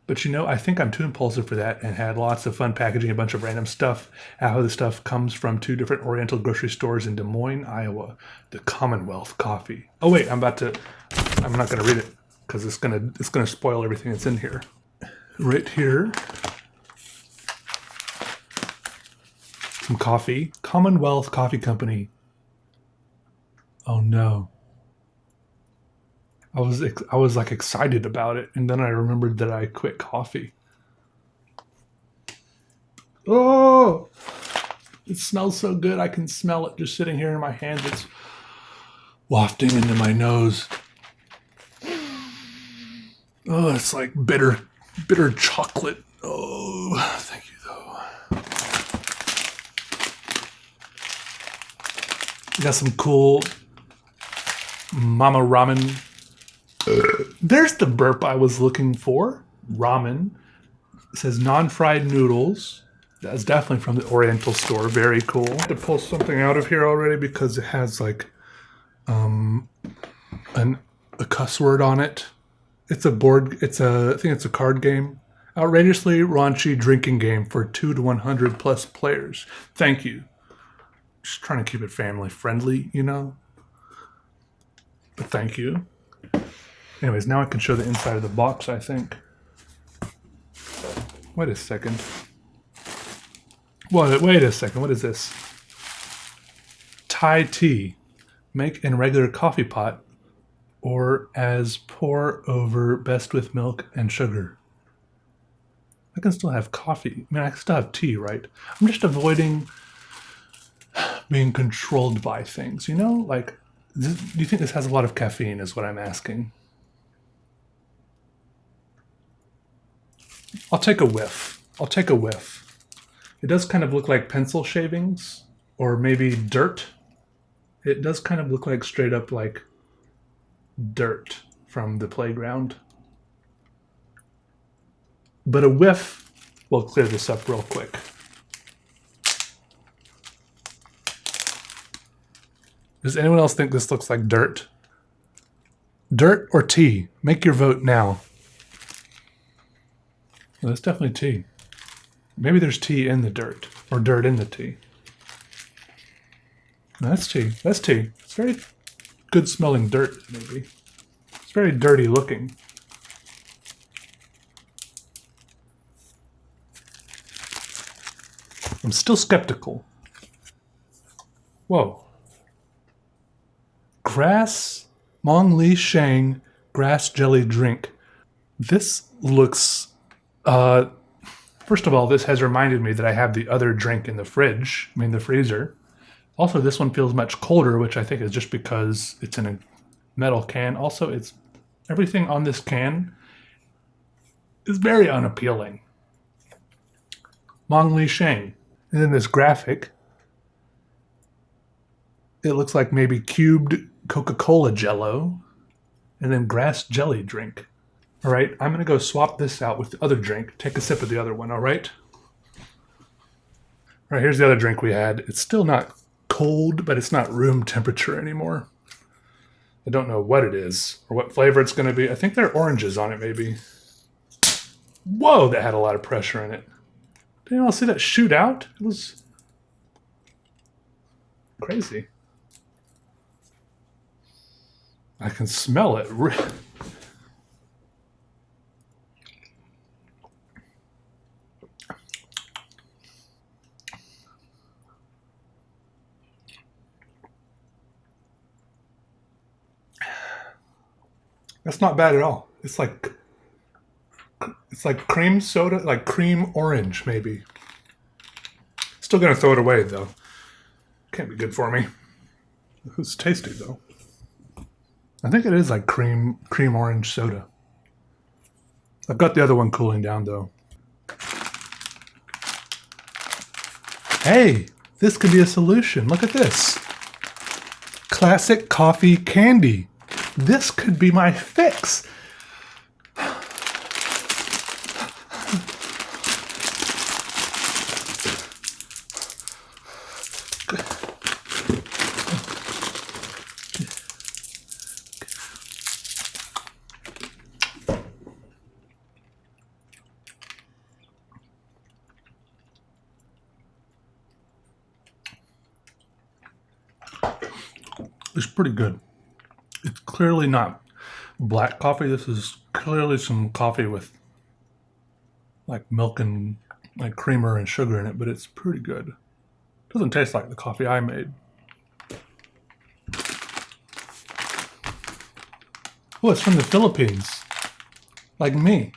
But I think I'm too impulsive for that, and had lots of fun packaging a bunch of random stuff. How the stuff comes from 2 different Oriental grocery stores in Des Moines, Iowa. The Commonwealth Coffee. Oh wait, I'm not gonna read it because it's gonna spoil everything that's in here. Right here, some coffee. Commonwealth Coffee Company. Oh no. I was like excited about it, and then I remembered that I quit coffee. Oh, it smells so good. I can smell it just sitting here in my hands. It's wafting into my nose. Oh, it's like bitter chocolate. Oh, thank you though. Got some cool Mama Ramen. There's the burp I was looking for. Ramen. It says non-fried noodles. That's definitely from the Oriental store. Very cool. I have to pull something out of here already because it has like a cuss word on it. I think it's a card game. Outrageously raunchy drinking game for 2 to 100 plus players. Thank you. Just trying to keep it family friendly, But thank you. Anyways, now I can show the inside of the box, I think. Wait a second. Wait a second. What is this? Thai tea. Make in regular coffee pot or as pour over, best with milk and sugar. I can still have coffee. I mean, I can still have tea, right? I'm just avoiding being controlled by things, Like, do you think this has a lot of caffeine is what I'm asking? I'll take a whiff. It does kind of look like pencil shavings or maybe dirt. It does kind of look like straight up like dirt from the playground. But a whiff will clear this up real quick. Does anyone else think this looks like dirt? Dirt or tea? Make your vote now. Well, that's definitely tea. Maybe there's tea in the dirt, or dirt in the tea. No, that's tea. That's tea. It's very good smelling dirt, maybe. It's very dirty looking. I'm still skeptical. Whoa. Grass Mong Li Shang grass jelly drink. This looks first of all, this has reminded me that I have the other drink in the fridge, the freezer. Also, this one feels much colder, which I think is just because it's in a metal can. Also, it's everything on this can is very unappealing. Mong Li Shang. And then this graphic, it looks like maybe cubed Coca-Cola Jello, and then grass jelly drink. All right, I'm going to go swap this out with the other drink. Take a sip of the other one, all right? All right, here's the other drink we had. It's still not cold, but it's not room temperature anymore. I don't know what it is or what flavor it's going to be. I think there are oranges on it, maybe. Whoa, that had a lot of pressure in it. Did you all see that shoot out? It was crazy. I can smell it. That's not bad at all. It's like cream soda, like cream orange, maybe. Still gonna throw it away though. Can't be good for me. It's tasty though. I think it is like cream orange soda. I've got the other one cooling down though. Hey, this could be a solution. Look at this. Classic coffee candy. This could be my fix. It's pretty good. It's clearly not black coffee. This is clearly some coffee with like milk and like creamer and sugar in it, but it's pretty good. Doesn't taste like the coffee I made. Oh, it's from the Philippines. Like me.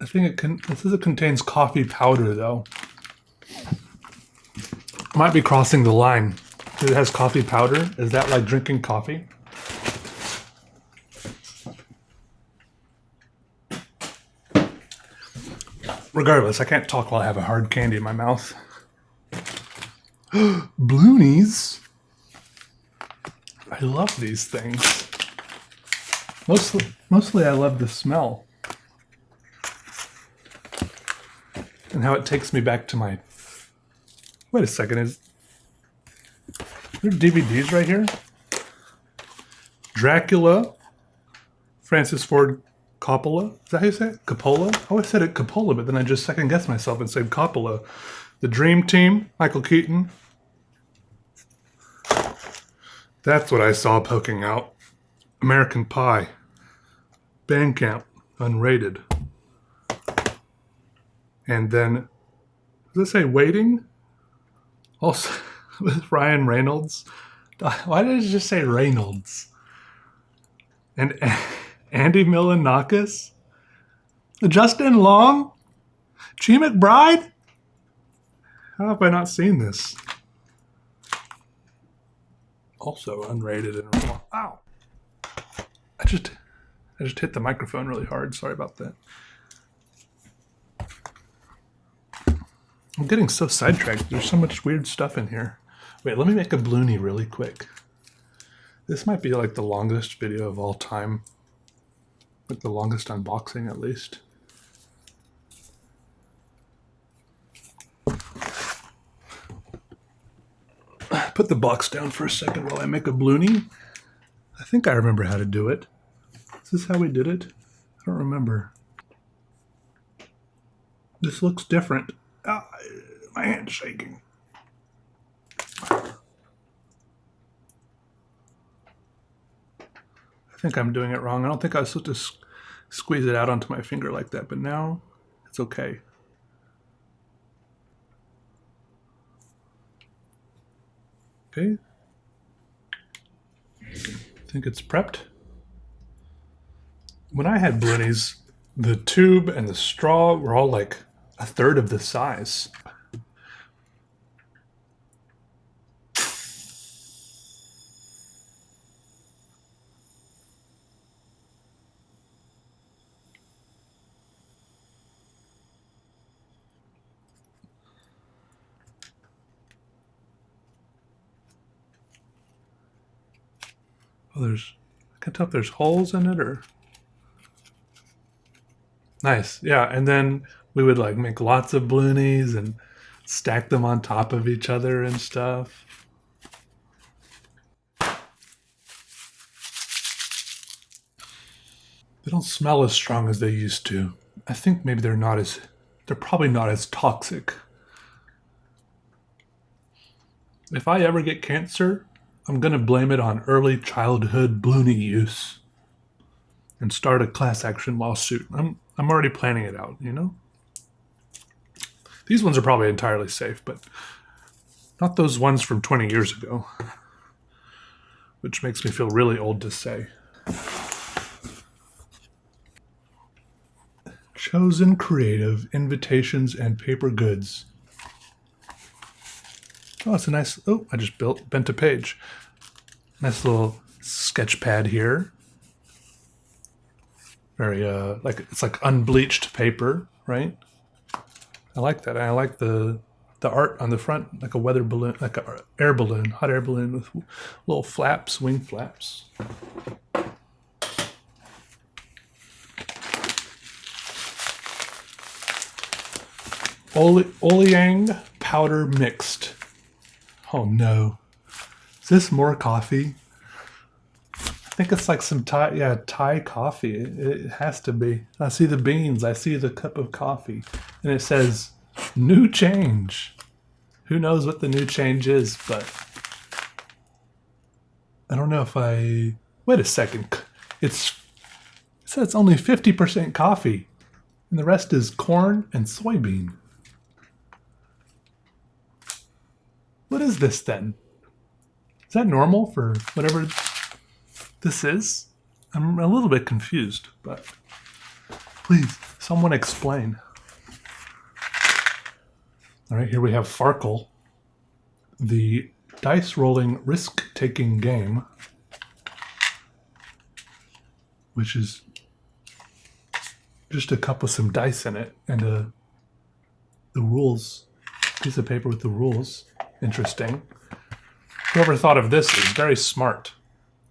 I think it says it contains coffee powder though. Might be crossing the line. It has coffee powder. Is that like drinking coffee? Regardless, I can't talk while I have a hard candy in my mouth. Bloonies. I love these things. Mostly I love the smell. And how it takes me back to my... Wait a second, is there DVDs right here? Dracula, Francis Ford Coppola. Is that how you say it? Coppola? I always said it Coppola, but then I just second guessed myself and said Coppola. The Dream Team, Michael Keaton. That's what I saw poking out. American Pie. Bandcamp, unrated. And then, does it say Waiting? Also, with Ryan Reynolds. Why did it just say Reynolds? And Andy Milonakis? Justin Long? G. McBride? How have I not seen this? Also unrated and... Ow! I just hit the microphone really hard. Sorry about that. I'm getting so sidetracked. There's so much weird stuff in here. Wait, let me make a bloonie really quick. This might be like the longest video of all time. Like the longest unboxing, at least. Put the box down for a second while I make a bloonie. I think I remember how to do it. Is this how we did it? I don't remember. This looks different. Ah, my hand's shaking. I think I'm doing it wrong. I don't think I was supposed to squeeze it out onto my finger like that, but now it's okay. Okay. I think it's prepped. When I had Blinnies, the tube and the straw were all like a third of the size. Oh, I can't tell if there's holes in it or. Nice, yeah. And then we would like make lots of balloonies and stack them on top of each other and stuff. They don't smell as strong as they used to. I think maybe they're probably not as toxic. If I ever get cancer, I'm gonna blame it on early childhood balloony use and start a class action lawsuit. I'm already planning it out, you know? These ones are probably entirely safe, but not those ones from 20 years ago, which makes me feel really old to say. Chosen Creative Invitations and Paper Goods. Oh, it's a nice. Oh, I just bent a page. Nice little sketch pad here. Very like it's like unbleached paper, right? I like that. I like the art on the front, like a weather balloon, like an air balloon, hot air balloon with little flaps, wing flaps. Oleang powder mixed. Oh no. Is this more coffee? I think it's like some Thai coffee. It has to be. I see the beans. I see the cup of coffee. And it says, new change. Who knows what the new change is, but I don't know if I... Wait a second. It says it's only 50% coffee. And the rest is corn and soybean. What is this then? Is that normal for whatever this is? I'm a little bit confused, but please, someone explain. All right, here we have Farkle, the dice rolling risk-taking game, which is just a cup with some dice in it and the rules, piece of paper with the rules. Interesting. Whoever thought of this is very smart.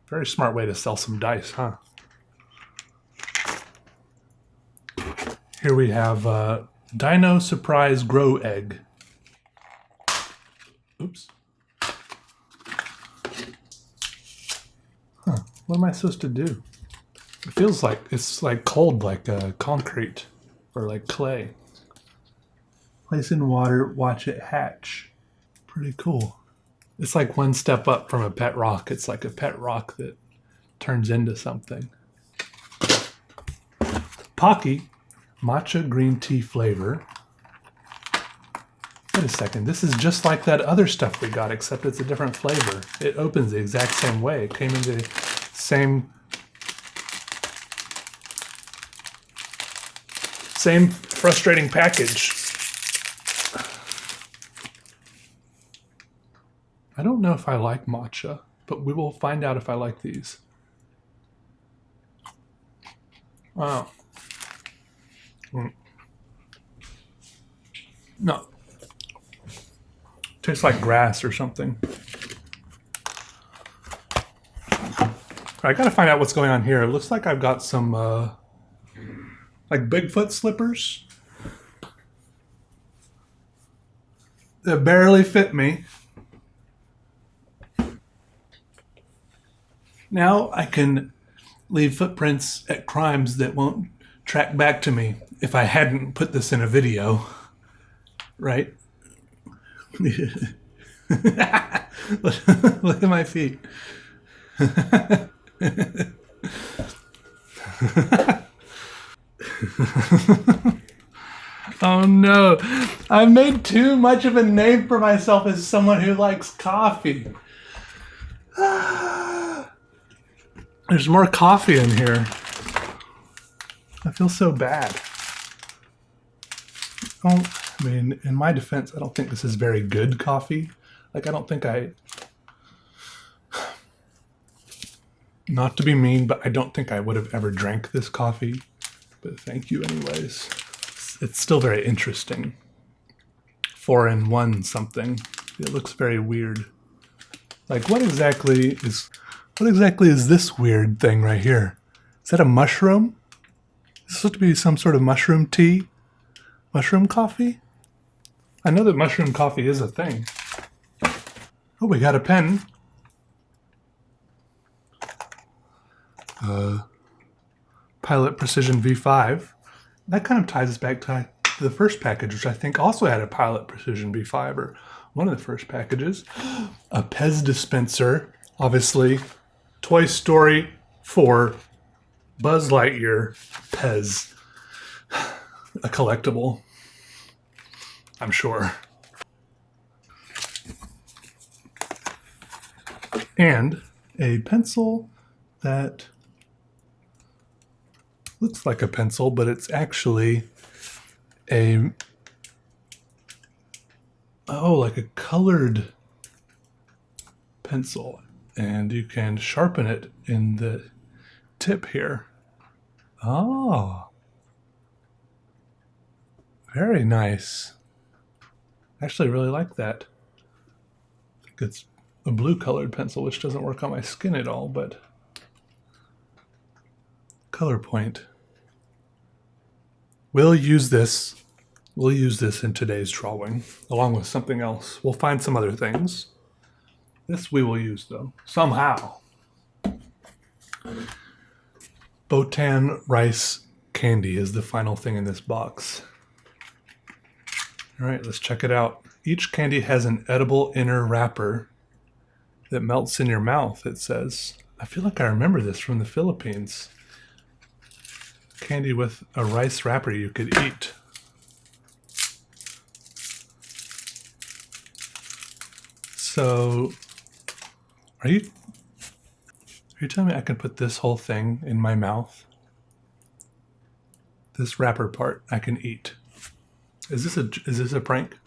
Very smart way to sell some dice, huh? Here we have Dino Surprise Grow Egg. Oops. Huh. What am I supposed to do? It feels like it's like cold, like concrete or like clay. Place in water, watch it hatch. Pretty cool. It's like one step up from a pet rock. It's like a pet rock that turns into something. Pocky, matcha green tea flavor. Wait a second. This is just like that other stuff we got, except it's a different flavor. It opens the exact same way. It came in the same frustrating package. I don't know if I like matcha, but we will find out if I like these. Wow. No. Tastes like grass or something. I gotta find out what's going on here. It looks like I've got some, like Bigfoot slippers. They barely fit me. Now I can leave footprints at crimes that won't track back to me if I hadn't put this in a video, right? Look at my feet. Oh no, I made too much of a name for myself as someone who likes coffee. There's more coffee in here. I feel so bad. Oh, I mean, in my defense, I don't think this is very good coffee. Like, I don't think not to be mean, but I don't think I would have ever drank this coffee. But thank you anyways. It's still very interesting. 4-in-1 something. It looks very weird. Like, what exactly is this weird thing right here? Is that a mushroom? Is this supposed to be some sort of mushroom tea? Mushroom coffee? I know that mushroom coffee is a thing. Oh, we got a pen. Pilot Precision V5. That kind of ties us back to the first package, which I think also had a Pilot Precision V5, or one of the first packages. A Pez dispenser, obviously. Toy Story 4, Buzz Lightyear, Pez. A collectible, I'm sure. And a pencil that looks like a pencil, but it's actually like a colored pencil. And you can sharpen it in the tip here. Oh, very nice. I actually really like that. I think it's a blue colored pencil, which doesn't work on my skin at all, but color point. We'll use this in today's drawing, along with something else. We'll find some other things. This we will use, though, somehow. Botan rice candy is the final thing in this box. All right, let's check it out. Each candy has an edible inner wrapper that melts in your mouth, it says. I feel like I remember this from the Philippines. Candy with a rice wrapper you could eat. So, are you telling me I can put this whole thing in my mouth? This wrapper part I can eat. Is this a prank?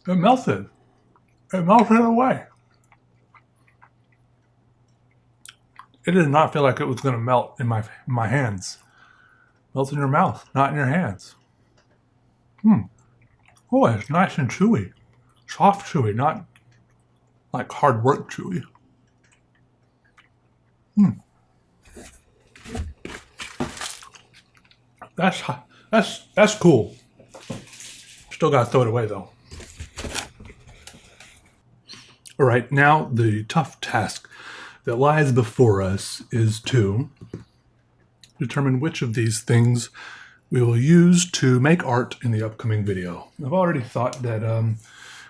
It melted. It melted away. It did not feel like it was going to melt in my hands. Melt in your mouth, not in your hands. Oh, it's nice and chewy. Soft chewy, not like hard work chewy. That's cool. Still gotta throw it away though. All right, now the tough task that lies before us is to determine which of these things we will use to make art in the upcoming video. I've already thought that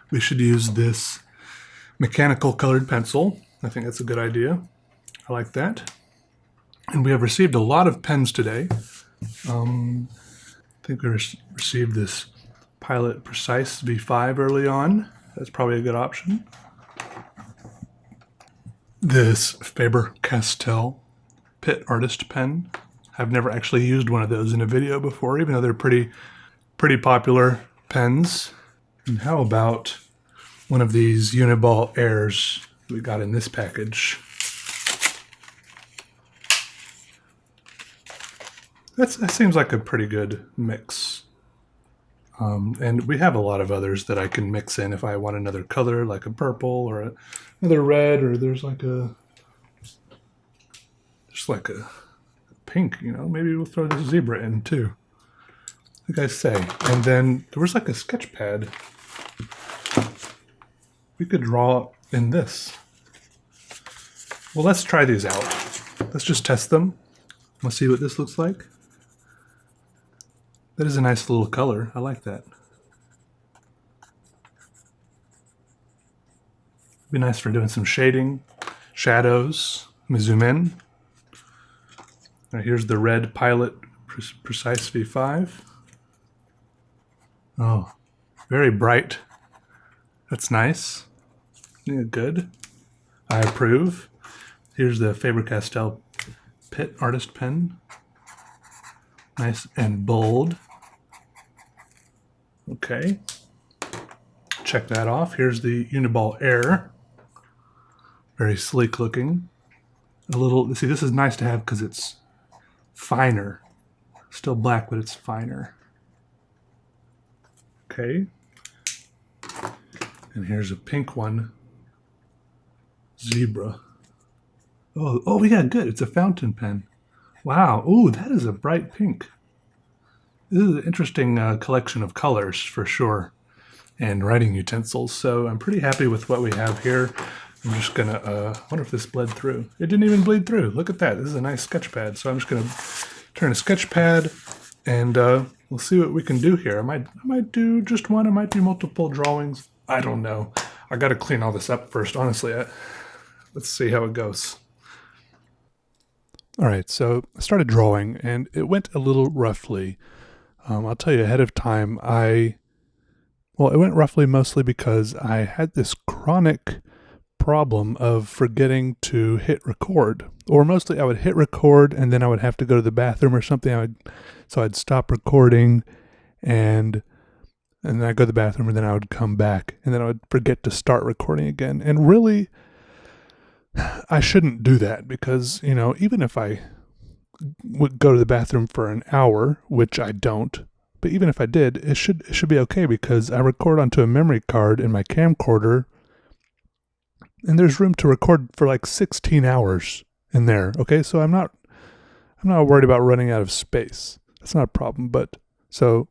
we should use this mechanical colored pencil. I think that's a good idea. I like that. And we have received a lot of pens today. I think we received this Pilot Precise V5 early on. That's probably a good option. This Faber-Castell Pit Artist pen. I've never actually used one of those in a video before, even though they're pretty popular pens. And how about one of these Uniball Airs we got in this package? That seems like a pretty good mix. And we have a lot of others that I can mix in if I want another color, like a purple or another red, or there's like just like a pink, you know. Maybe we'll throw this zebra in too. Like I say. And then there was like a sketch pad. We could draw in this. Well, let's try these out. Let's just test them. Let's see what this looks like. That is a nice little color. I like that. Be nice for doing some shading, shadows. Let me zoom in. All right, here's the red Pilot Precise V5. Oh, very bright. That's nice. Yeah, good. I approve. Here's the Faber-Castell Pitt Artist Pen. Nice and bold. Okay. Check that off. Here's the Uniball Air. Very sleek looking. A little, see, this is nice to have because it's finer. Still black, but it's finer. Okay. And here's a pink one. Zebra. Oh, yeah, good. It's a fountain pen. Wow. Ooh, that is a bright pink. This is an interesting collection of colors for sure, and writing utensils. So I'm pretty happy with what we have here. I'm just gonna, wonder if this bled through. It didn't even bleed through. Look at that. This is a nice sketch pad. So I'm just gonna turn a sketch pad and we'll see what we can do here. I might do just one. I might do multiple drawings. I don't know. I got to clean all this up first. Honestly, let's see how it goes. All right, so I started drawing and it went a little roughly. I'll tell you ahead of time, it went roughly mostly because I had this chronic problem of forgetting to hit record. Or mostly I would hit record and then I would have to go to the bathroom or something. So I'd stop recording and then I'd go to the bathroom and then I would come back and then I would forget to start recording again. And really, I shouldn't do that because, even if I would go to the bathroom for an hour, which I don't, but even if I did, it should be okay because I record onto a memory card in my camcorder and there's room to record for like 16 hours in there. Okay. So I'm not worried about running out of space. That's not a problem. But so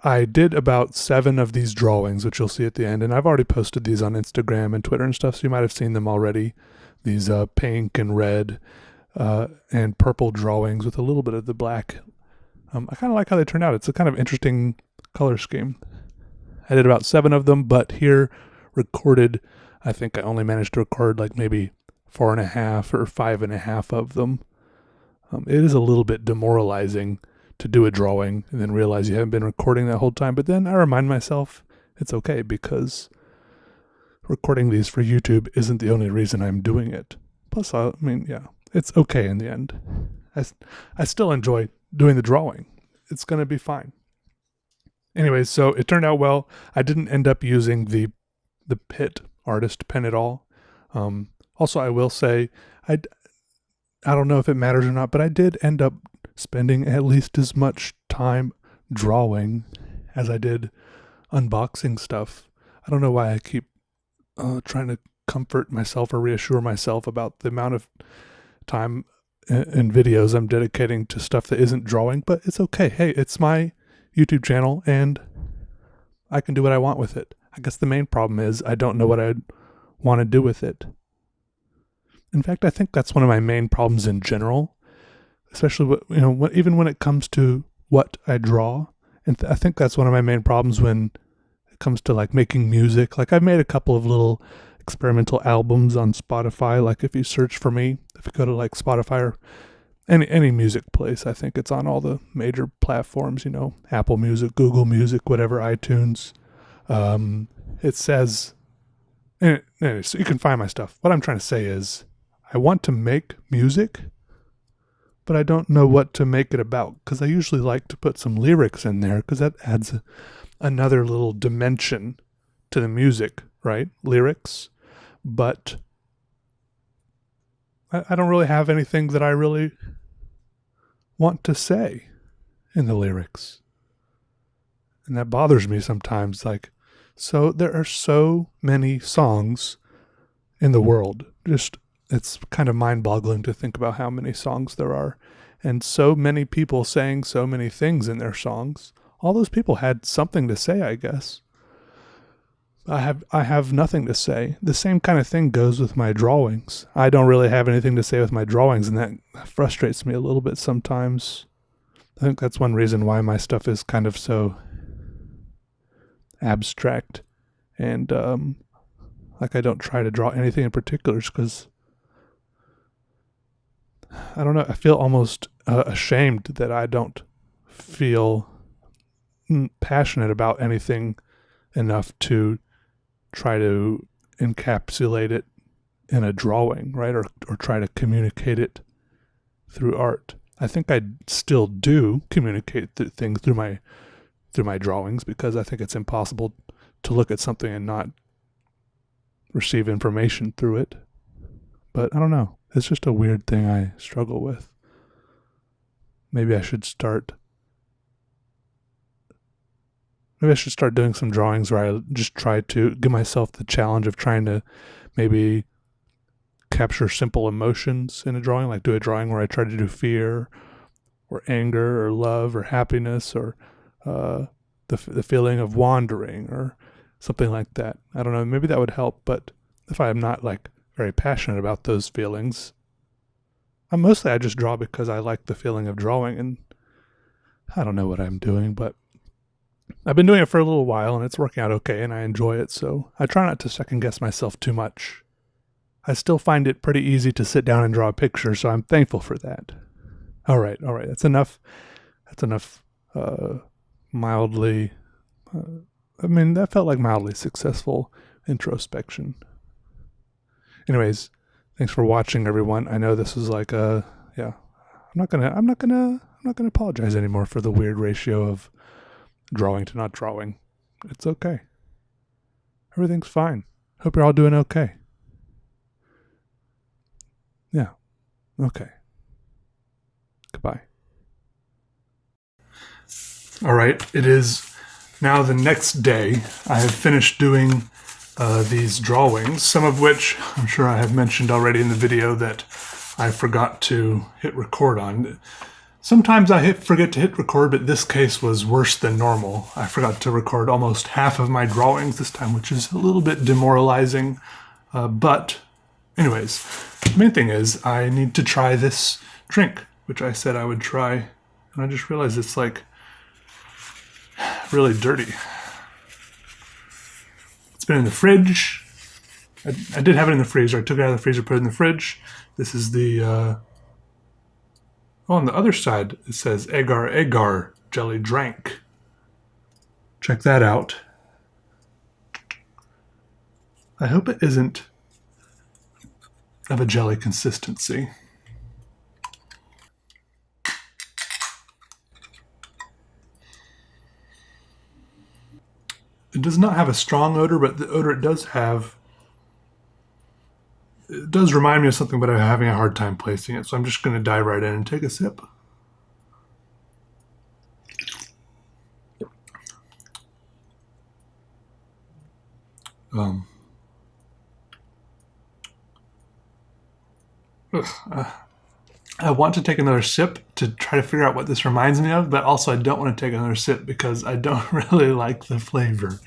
I did about 7 of these drawings, which you'll see at the end. And I've already posted these on Instagram and Twitter and stuff. So you might have seen them already. These pink and red and purple drawings with a little bit of the black. I kind of like how they turned out. It's a kind of interesting color scheme. I did about 7 of them, but here recorded, I think I only managed to record like maybe 4.5 or 5.5 of them. It is a little bit demoralizing to do a drawing and then realize you haven't been recording that whole time. But then I remind myself it's okay because recording these for YouTube isn't the only reason I'm doing it. Plus, it's okay in the end. I still enjoy doing the drawing. It's going to be fine. Anyways, so it turned out well. I didn't end up using the Pitt Artist Pen at all. Also, I will say, I don't know if it matters or not, but I did end up spending at least as much time drawing as I did unboxing stuff. I don't know why I keep trying to comfort myself or reassure myself about the amount of time and videos I'm dedicating to stuff that isn't drawing, but it's okay. Hey, it's my YouTube channel and I can do what I want with it. I guess the main problem is I don't know what I'd want to do with it. In fact, I think that's one of my main problems in general, especially even when it comes to what I draw. And I think that's one of my main problems when it comes to like making music. Like I've made a couple of little experimental albums on Spotify. Like if you search for me, if you go to like Spotify or any music place, I think it's on all the major platforms, Apple Music, Google Music, whatever, iTunes. It says, anyway, so you can find my stuff. What I'm trying to say is I want to make music, but I don't know what to make it about because I usually like to put some lyrics in there because that adds another little dimension to the music, right? Lyrics. But I don't really have anything that I really want to say in the lyrics. And that bothers me sometimes. So there are so many songs in the world. It's kind of mind-boggling to think about how many songs there are. And so many people saying so many things in their songs. All those people had something to say, I guess. I have nothing to say. The same kind of thing goes with my drawings. I don't really have anything to say with my drawings, and that frustrates me a little bit sometimes. I think that's one reason why my stuff is kind of so abstract, and like I don't try to draw anything in particular, because I don't know. I feel almost ashamed that I don't feel passionate about anything enough to try to encapsulate it in a drawing, right? Or try to communicate it through art. I think I still do communicate things through my drawings, because I think it's impossible to look at something and not receive information through it. But I don't know. It's just a weird thing I struggle with. Maybe I should start doing some drawings where I just try to give myself the challenge of trying to maybe capture simple emotions in a drawing, like do a drawing where I try to do fear or anger or love or happiness or the feeling of wandering or something like that. I don't know, maybe that would help, but if I'm not like very passionate about those feelings, I just draw because I like the feeling of drawing, and I don't know what I'm doing, but I've been doing it for a little while and it's working out okay and I enjoy it, so I try not to second guess myself too much. I still find it pretty easy to sit down and draw a picture, so I'm thankful for that. All right. That's enough. Mildly, that felt like mildly successful introspection. Anyways, thanks for watching, everyone. I know this is like I'm not gonna apologize anymore for the weird ratio of drawing to not drawing. It's okay. Everything's fine. Hope you're all doing okay. Yeah. Okay. Goodbye. All right. It is now the next day. I have finished doing these drawings, some of which I'm sure I have mentioned already in the video that I forgot to hit record on. Sometimes I forget to hit record, but this case was worse than normal. I forgot to record almost half of my drawings this time, which is a little bit demoralizing. But anyways, the main thing is I need to try this drink, which I said I would try. And I just realized it's like really dirty. It's been in the fridge. I did have it in the freezer. I took it out of the freezer, put it in the fridge. This is the... on the other side, it says agar jelly drank. Check that out. I hope it isn't of a jelly consistency. It does not have a strong odor, but the odor it does have, it does remind me of something, but I'm having a hard time placing it. So I'm just going to dive right in and take a sip. I want to take another sip to try to figure out what this reminds me of, but also I don't want to take another sip because I don't really like the flavor.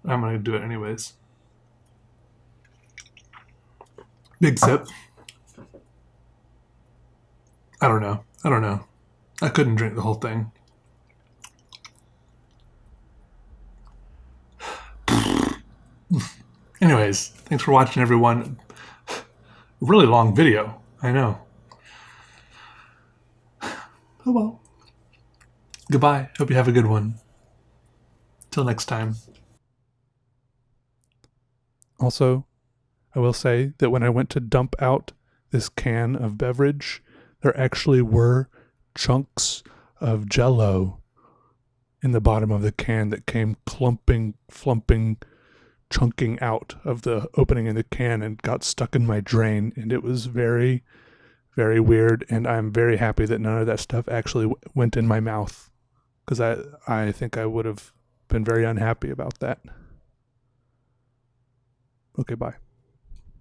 I'm going to do it anyways. Big sip. I don't know. I couldn't drink the whole thing. Anyways, thanks for watching, everyone. Really long video, I know. Oh well. Goodbye. Hope you have a good one. Till next time. Also, I will say that when I went to dump out this can of beverage, there actually were chunks of Jell-O in the bottom of the can that came flumping, chunking out of the opening in the can and got stuck in my drain, and it was very, very weird, and I'm very happy that none of that stuff actually went in my mouth, because I think I would have been very unhappy about that. Okay, bye.